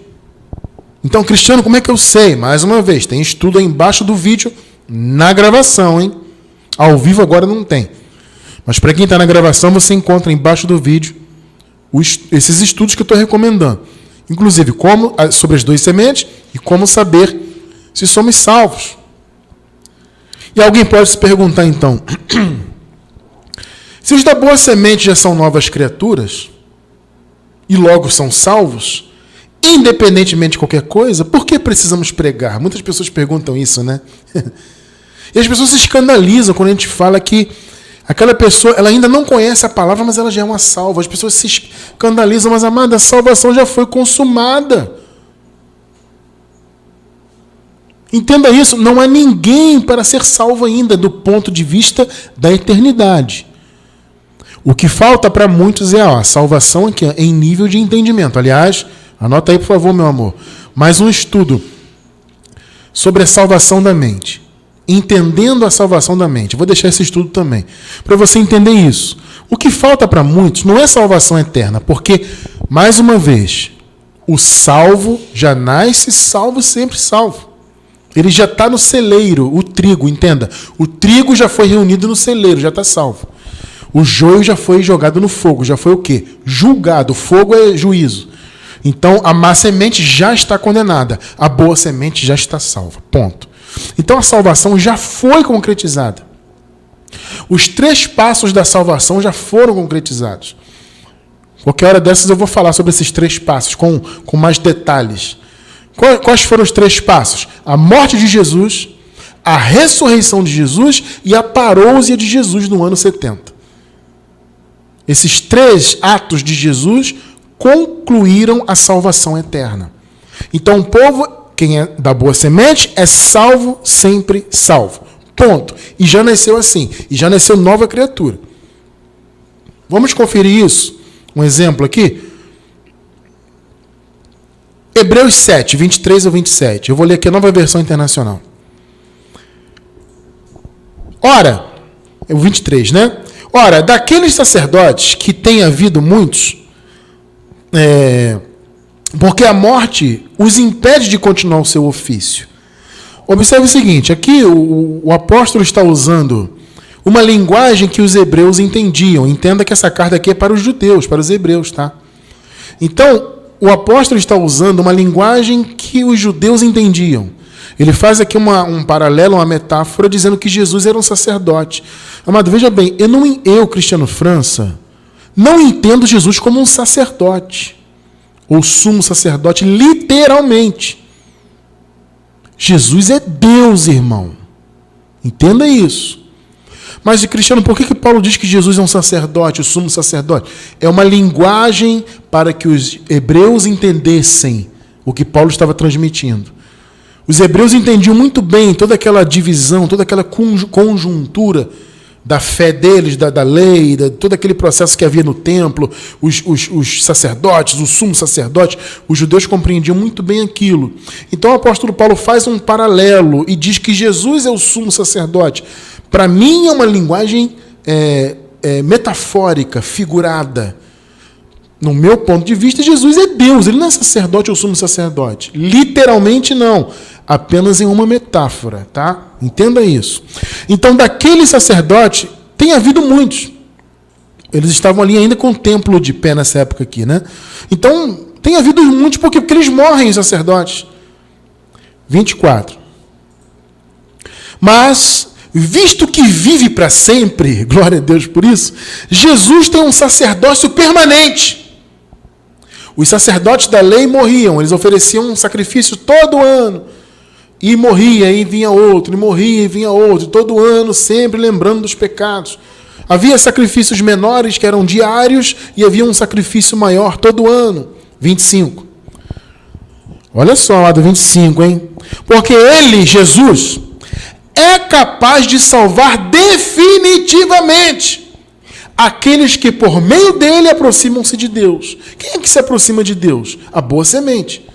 Então, cristiano, como é que eu sei? Mais uma vez, tem estudo aí embaixo do vídeo, na gravação, hein? Ao vivo agora não tem. Mas para quem está na gravação, você encontra embaixo do vídeo esses estudos que eu estou recomendando. Inclusive, sobre as duas sementes e como saber se somos salvos. E alguém pode se perguntar, então, se os da boa semente já são novas criaturas e logo são salvos, independentemente de qualquer coisa, por que precisamos pregar? Muitas pessoas perguntam isso, né? E as pessoas se escandalizam quando a gente fala que aquela pessoa, ela ainda não conhece a palavra, mas ela já é uma salva. As pessoas se escandalizam, mas, amada, a salvação já foi consumada. Entenda isso, não há ninguém para ser salvo ainda do ponto de vista da eternidade. O que falta para muitos é a salvação aqui, em nível de entendimento. Aliás, anota aí, por favor, meu amor. Mais um estudo sobre a salvação da mente. Entendendo a salvação da mente. Vou deixar esse estudo também, para você entender isso. O que falta para muitos não é salvação eterna, porque, mais uma vez, o salvo já nasce salvo, sempre salvo. Ele já está no celeiro, o trigo, entenda. O trigo já foi reunido no celeiro, já está salvo. O joio já foi jogado no fogo, já foi o quê? Julgado. Fogo é juízo. Então, a má semente já está condenada. A boa semente já está salva. Ponto. Então, a salvação já foi concretizada. Os 3 passos da salvação já foram concretizados. Qualquer hora dessas eu vou falar sobre esses 3 passos com mais detalhes. Quais foram os 3 passos? A morte de Jesus, a ressurreição de Jesus e a parousia de Jesus no ano 70. Esses 3 atos de Jesus concluíram a salvação eterna. Então, o povo, quem é da boa semente, é salvo, sempre salvo. Ponto. E já nasceu assim. E já nasceu nova criatura. Vamos conferir isso. Um exemplo aqui. Hebreus 7, 23 ao 27. Eu vou ler aqui a Nova Versão Internacional. Ora, o 23, né? Ora, daqueles sacerdotes que tem havido muitos, porque a morte os impede de continuar o seu ofício. Observe o seguinte, aqui o apóstolo está usando uma linguagem que os hebreus entendiam. Entenda que essa carta aqui é para os judeus, para os hebreus, tá? Então, o apóstolo está usando uma linguagem que os judeus entendiam. Ele faz aqui um paralelo, uma metáfora, dizendo que Jesus era um sacerdote. Amado, veja bem, eu, Cristiano França, não entendo Jesus como um sacerdote, ou sumo sacerdote, literalmente. Jesus é Deus, irmão. Entenda isso. Mas, Cristiano, por que Paulo diz que Jesus é um sacerdote, o sumo sacerdote? É uma linguagem para que os hebreus entendessem o que Paulo estava transmitindo. Os hebreus entendiam muito bem toda aquela divisão, toda aquela conjuntura da fé deles, da lei, todo aquele processo que havia no templo, os sacerdotes, o sumo sacerdote, os judeus compreendiam muito bem aquilo. Então o apóstolo Paulo faz um paralelo e diz que Jesus é o sumo sacerdote. Para mim é uma linguagem metafórica, figurada. No meu ponto de vista, Jesus é Deus, ele não é sacerdote ou sumo sacerdote. Literalmente não, apenas em uma metáfora, tá? Entenda isso. Então, daquele sacerdote, tem havido muitos. Eles estavam ali ainda com o templo de pé nessa época aqui, né? Então, tem havido muitos porque eles morrem, os sacerdotes. 24. Mas, visto que vive para sempre, glória a Deus por isso, Jesus tem um sacerdócio permanente. Os sacerdotes da lei morriam, eles ofereciam um sacrifício todo ano. E morria, e vinha outro, e morria, e vinha outro. Todo ano, sempre lembrando dos pecados. Havia sacrifícios menores que eram diários, e havia um sacrifício maior todo ano. 25. Olha só lá do 25, hein? Porque ele, Jesus, é capaz de salvar definitivamente aqueles que por meio dele aproximam-se de Deus. Quem é que se aproxima de Deus? A boa semente.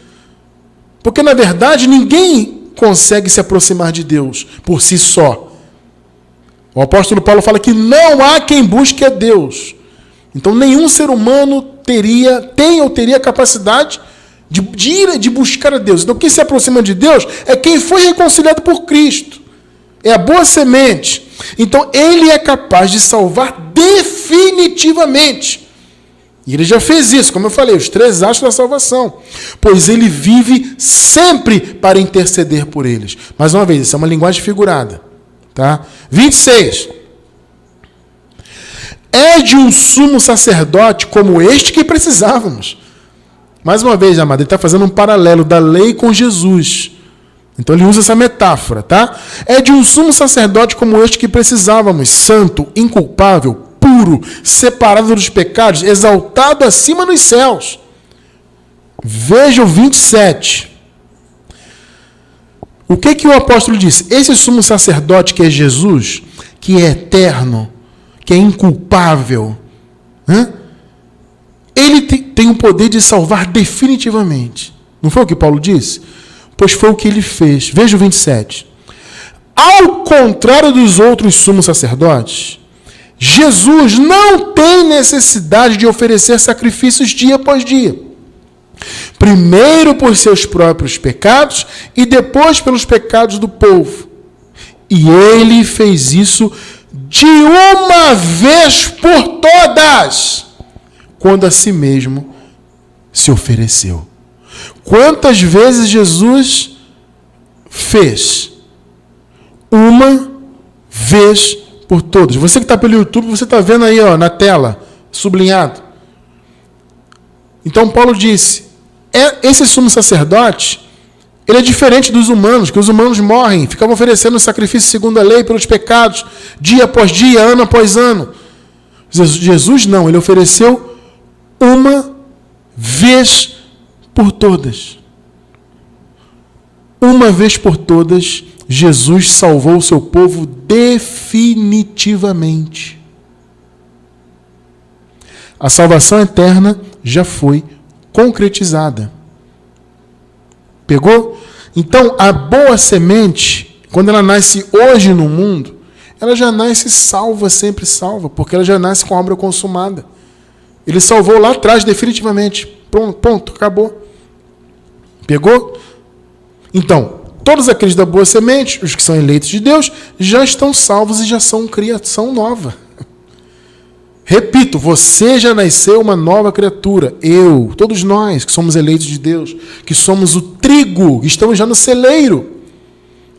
Porque, na verdade, ninguém consegue se aproximar de Deus por si só. O apóstolo Paulo fala que não há quem busque a Deus. Então, nenhum ser humano teria capacidade de buscar a Deus. Então, quem se aproxima de Deus é quem foi reconciliado por Cristo. É a boa semente. Então, ele é capaz de salvar definitivamente. E ele já fez isso, como eu falei, os 3 atos da salvação. Pois ele vive sempre para interceder por eles. Mais uma vez, isso é uma linguagem figurada. Tá? 26. É de um sumo sacerdote como este que precisávamos. Mais uma vez, amado, ele está fazendo um paralelo da lei com Jesus. Então ele usa essa metáfora, tá? É de um sumo sacerdote como este que precisávamos, santo, inculpável, puro, separado dos pecados, exaltado acima nos céus. Veja o 27. O que o apóstolo disse? Esse sumo sacerdote que é Jesus, que é eterno, que é inculpável, ele tem o poder de salvar definitivamente. Não foi o que Paulo disse? Pois foi o que ele fez. Veja o 27. Ao contrário dos outros sumos sacerdotes, Jesus não tem necessidade de oferecer sacrifícios dia após dia. Primeiro por seus próprios pecados e depois pelos pecados do povo. E ele fez isso de uma vez por todas, quando a si mesmo se ofereceu. Quantas vezes Jesus fez? Uma vez por todas. Você que está pelo YouTube, você está vendo aí na tela, sublinhado. Então Paulo disse, esse sumo sacerdote, ele é diferente dos humanos, que os humanos morrem, ficavam oferecendo sacrifício segundo a lei pelos pecados, dia após dia, ano após ano. Jesus não, ele ofereceu uma vez por todas. Uma vez por todas, Jesus salvou o seu povo definitivamente. A salvação eterna já foi concretizada. Pegou? Então, a boa semente, quando ela nasce hoje no mundo, ela já nasce salva, sempre salva, porque ela já nasce com a obra consumada. Ele salvou lá atrás definitivamente. Ponto, acabou. Pegou? Então, todos aqueles da boa semente, os que são eleitos de Deus, já estão salvos e já são criação nova. Repito, você já nasceu uma nova criatura. Eu, todos nós que somos eleitos de Deus, que somos o trigo, que estamos já no celeiro.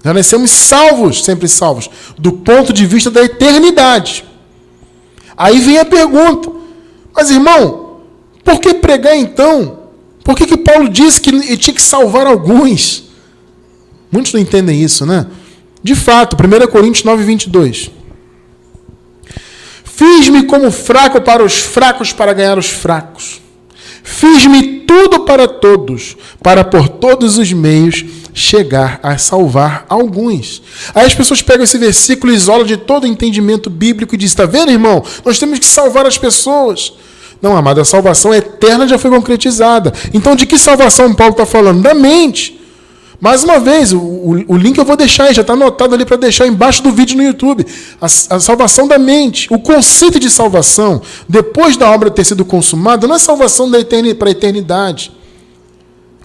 Já nascemos salvos, sempre salvos, do ponto de vista da eternidade. Aí vem a pergunta, mas irmão, por que pregar então? Por que Paulo disse que ele tinha que salvar alguns? Muitos não entendem isso, né? De fato, 1 Coríntios 9, 22. Fiz-me como fraco para os fracos, para ganhar os fracos. Fiz-me tudo para todos, para por todos os meios chegar a salvar alguns. Aí as pessoas pegam esse versículo e isolam de todo entendimento bíblico e dizem, está vendo, irmão? Nós temos que salvar as pessoas. Não, amado, a salvação eterna já foi concretizada. Então, de que salvação Paulo está falando? Da mente. Mais uma vez, o link eu vou deixar aí, já está anotado ali para deixar embaixo do vídeo no YouTube. A salvação da mente. O conceito de salvação, depois da obra ter sido consumada, não é salvação para a eternidade.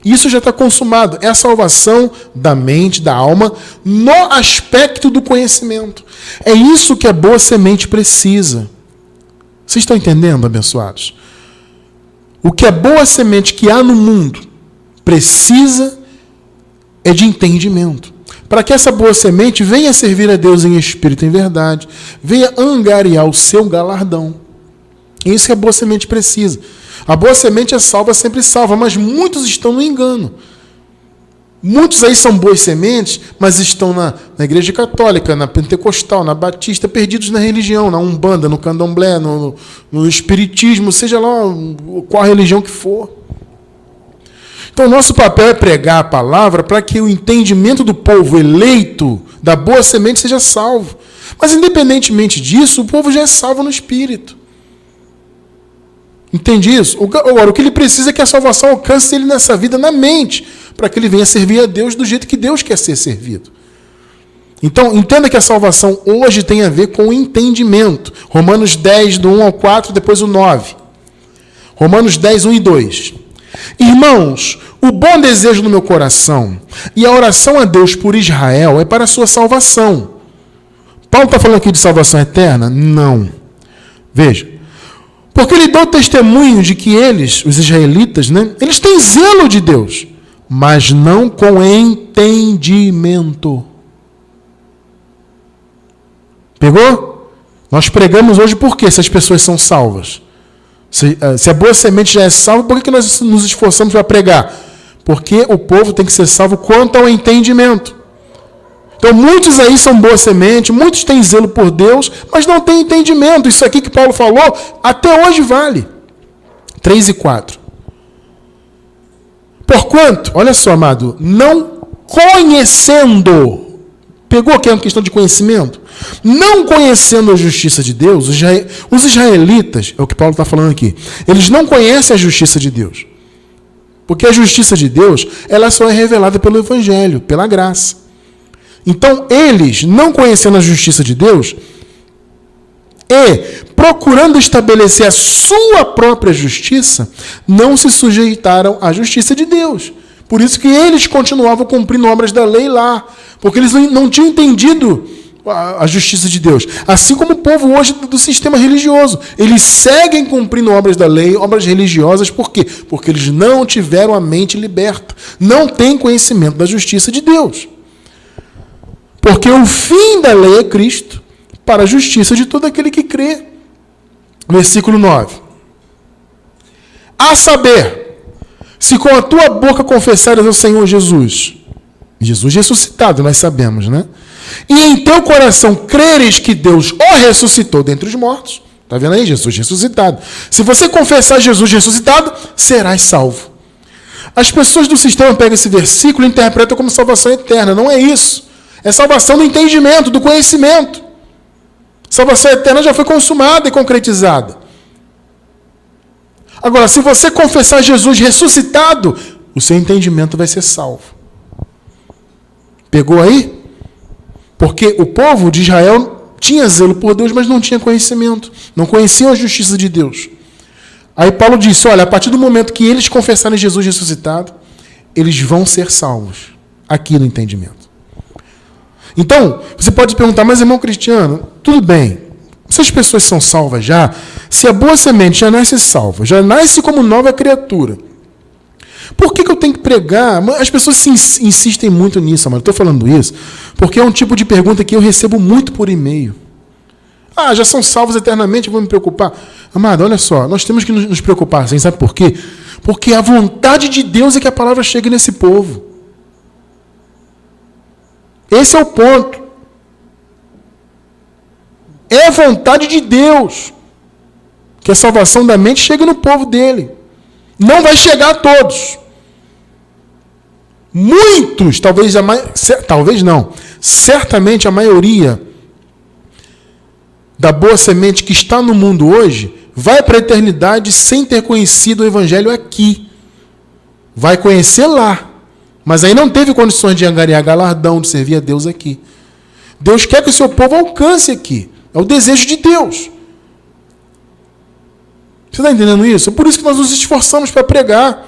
Isso já está consumado. É a salvação da mente, da alma, no aspecto do conhecimento. É isso que a boa semente precisa. Vocês estão entendendo, abençoados? O que a boa semente que há no mundo precisa é de entendimento. Para que essa boa semente venha servir a Deus em espírito e em verdade, venha angariar o seu galardão. É isso que a boa semente precisa. A boa semente é salva, sempre salva, mas muitos estão no engano. Muitos aí são boas sementes, mas estão na igreja católica, na pentecostal, na batista, perdidos na religião, na umbanda, no candomblé, no espiritismo, seja lá qual a religião que for. Então, nosso papel é pregar a palavra para que o entendimento do povo eleito da boa semente seja salvo. Mas, independentemente disso, o povo já é salvo no espírito. Entende isso? Agora, o que ele precisa é que a salvação alcance ele nessa vida, na mente, para que ele venha servir a Deus do jeito que Deus quer ser servido. Então, entenda que a salvação hoje tem a ver com o entendimento. Romanos 10, do 1 ao 4, depois o 9. Romanos 10, 1 e 2. Irmãos, o bom desejo do meu coração e a oração a Deus por Israel é para a sua salvação. Paulo está falando aqui de salvação eterna? Não. Veja. Porque ele deu testemunho de que eles, os israelitas, eles têm zelo de Deus, mas não com entendimento. Pegou? Nós pregamos hoje por quê? Se as pessoas são salvas. Se a boa semente já é salva, por que nós nos esforçamos para pregar? Porque o povo tem que ser salvo quanto ao entendimento. Então, muitos aí são boa semente, muitos têm zelo por Deus, mas não têm entendimento. Isso aqui que Paulo falou, até hoje vale. 3 e 4. Porquanto, olha só, amado, não conhecendo, pegou aqui uma questão de conhecimento? Não conhecendo a justiça de Deus, os israelitas, é o que Paulo está falando aqui, eles não conhecem a justiça de Deus. Porque a justiça de Deus, ela só é revelada pelo Evangelho, pela graça. Então, eles, não conhecendo a justiça de Deus e procurando estabelecer a sua própria justiça, não se sujeitaram à justiça de Deus. Por isso que eles continuavam cumprindo obras da lei lá, porque eles não tinham entendido a justiça de Deus. Assim como o povo hoje do sistema religioso. Eles seguem cumprindo obras da lei, obras religiosas, por quê? Porque eles não tiveram a mente liberta, não têm conhecimento da justiça de Deus. Porque o fim da lei é Cristo, para a justiça de todo aquele que crê. Versículo 9. A saber, se com a tua boca confessares ao Senhor Jesus ressuscitado, nós sabemos, né? E em teu coração creres que Deus o ressuscitou dentre os mortos. Está vendo aí? Jesus ressuscitado. Se você confessar Jesus ressuscitado, serás salvo. As pessoas do sistema pegam esse versículo e interpretam como salvação eterna. Não é isso. É salvação do entendimento, do conhecimento. Salvação eterna já foi consumada e concretizada. Agora, se você confessar Jesus ressuscitado, o seu entendimento vai ser salvo. Pegou aí? Porque o povo de Israel tinha zelo por Deus, mas não tinha conhecimento. Não conheciam a justiça de Deus. Aí Paulo disse, olha, a partir do momento que eles confessarem Jesus ressuscitado, eles vão ser salvos. Aqui no entendimento. Então, você pode perguntar, mas irmão Cristiano, tudo bem. Se as pessoas são salvas já, se a boa semente já nasce salva, já nasce como nova criatura, por que eu tenho que pregar? As pessoas insistem muito nisso, amado. Estou falando isso porque é um tipo de pergunta que eu recebo muito por e-mail. Ah, já são salvos eternamente, eu vou me preocupar. Amado, olha só, nós temos que nos preocupar assim, sabe por quê? Porque a vontade de Deus é que a palavra chegue nesse povo. Esse é o ponto. É a vontade de Deus que a salvação da mente chegue no povo dele. Não vai chegar a todos. Muitos, talvez não, certamente a maioria da boa semente que está no mundo hoje vai para a eternidade sem ter conhecido o evangelho aqui. Vai conhecer lá. Mas aí não teve condições de angariar galardão, de servir a Deus aqui. Deus quer que o seu povo alcance aqui. É o desejo de Deus. Você está entendendo isso? É por isso que nós nos esforçamos para pregar.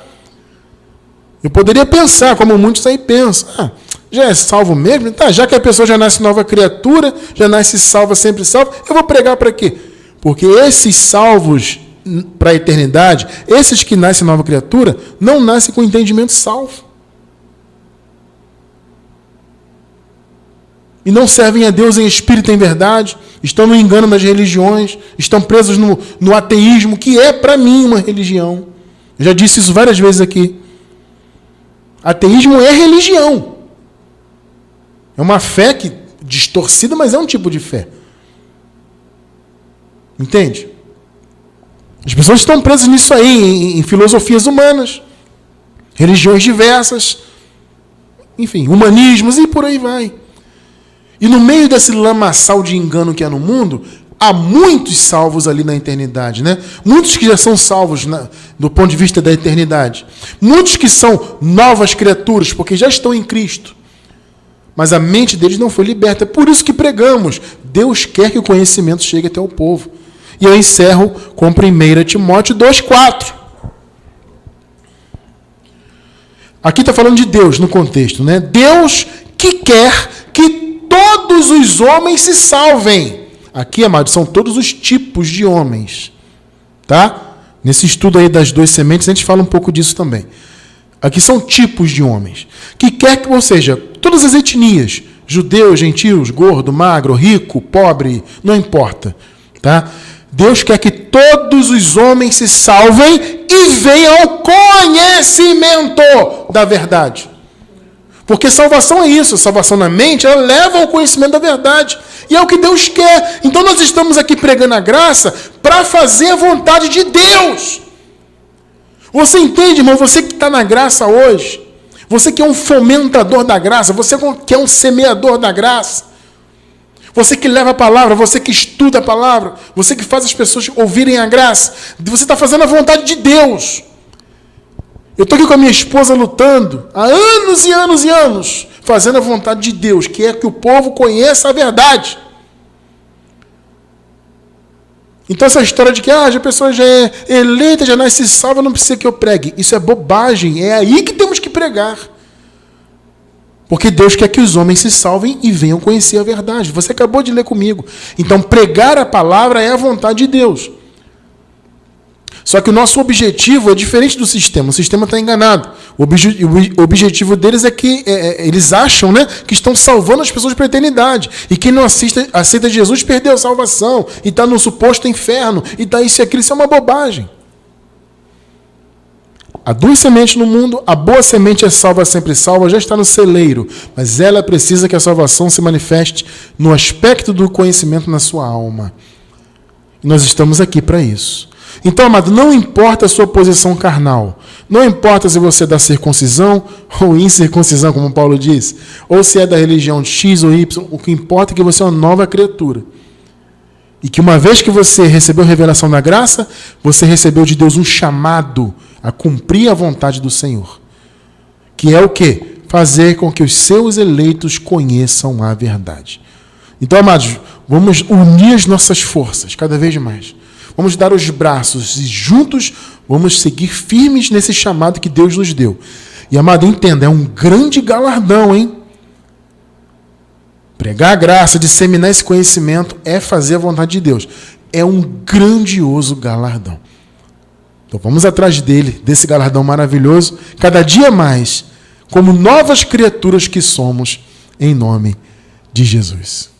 Eu poderia pensar, como muitos aí pensam, já é salvo mesmo? Tá, já que a pessoa já nasce nova criatura, já nasce salva, sempre salva, eu vou pregar para quê? Porque esses salvos para a eternidade, esses que nascem nova criatura, não nascem com entendimento salvo. E não servem a Deus em espírito e em verdade, estão no engano das religiões, estão presos no ateísmo, que é, para mim, uma religião. Eu já disse isso várias vezes aqui. Ateísmo é religião. É uma fé que distorcida, mas é um tipo de fé. Entende? As pessoas estão presas nisso aí, em filosofias humanas, religiões diversas, enfim, humanismos e por aí vai. E no meio desse lamaçal de engano que é no mundo, há muitos salvos ali na eternidade, né? Muitos que já são salvos do ponto de vista da eternidade. Muitos que são novas criaturas, porque já estão em Cristo. Mas a mente deles não foi liberta. É por isso que pregamos. Deus quer que o conhecimento chegue até o povo. E eu encerro com 1 Timóteo 2,4. Aqui está falando de Deus no contexto, né? Deus que quer que todos os homens se salvem. Aqui, amados, são todos os tipos de homens. Tá? Nesse estudo aí das 2 sementes, a gente fala um pouco disso também. Aqui são tipos de homens. Que quer que, ou seja, todas as etnias, judeus, gentios, gordo, magro, rico, pobre, não importa. Tá? Deus quer que todos os homens se salvem e venham ao conhecimento da verdade. Porque salvação é isso, salvação na mente, ela leva ao conhecimento da verdade. E é o que Deus quer. Então nós estamos aqui pregando a graça para fazer a vontade de Deus. Você entende, irmão? Você que está na graça hoje, você que é um fomentador da graça, você que é um semeador da graça, você que leva a palavra, você que estuda a palavra, você que faz as pessoas ouvirem a graça, você está fazendo a vontade de Deus. Eu estou aqui com a minha esposa lutando há anos e anos e anos, fazendo a vontade de Deus, que é que o povo conheça a verdade. Então essa história de que a pessoa já é eleita, já nasce salva, não precisa que eu pregue. Isso é bobagem, é aí que temos que pregar. Porque Deus quer que os homens se salvem e venham conhecer a verdade. Você acabou de ler comigo. Então pregar a palavra é a vontade de Deus. Só que o nosso objetivo é diferente do sistema. O sistema está enganado. O objetivo deles é que eles acham, né, que estão salvando as pessoas para a eternidade. E quem não aceita Jesus perdeu a salvação. E está no suposto inferno. E está isso e aquilo. Isso é uma bobagem. Há 2 sementes no mundo. A boa semente é salva, sempre salva. Já está no celeiro. Mas ela precisa que a salvação se manifeste no aspecto do conhecimento na sua alma. E nós estamos aqui para isso. Então, amado, não importa a sua posição carnal, não importa se você é da circuncisão ou incircuncisão, como Paulo diz, ou se é da religião X ou Y, o que importa é que você é uma nova criatura. E que uma vez que você recebeu a revelação da graça, você recebeu de Deus um chamado a cumprir a vontade do Senhor. Que é o quê? Fazer com que os seus eleitos conheçam a verdade. Então, amados, vamos unir as nossas forças cada vez mais. Vamos dar os braços e juntos vamos seguir firmes nesse chamado que Deus nos deu. E, amado, entenda, é um grande galardão, hein? Pregar a graça, disseminar esse conhecimento é fazer a vontade de Deus. É um grandioso galardão. Então vamos atrás dele, desse galardão maravilhoso, cada dia mais, como novas criaturas que somos, em nome de Jesus.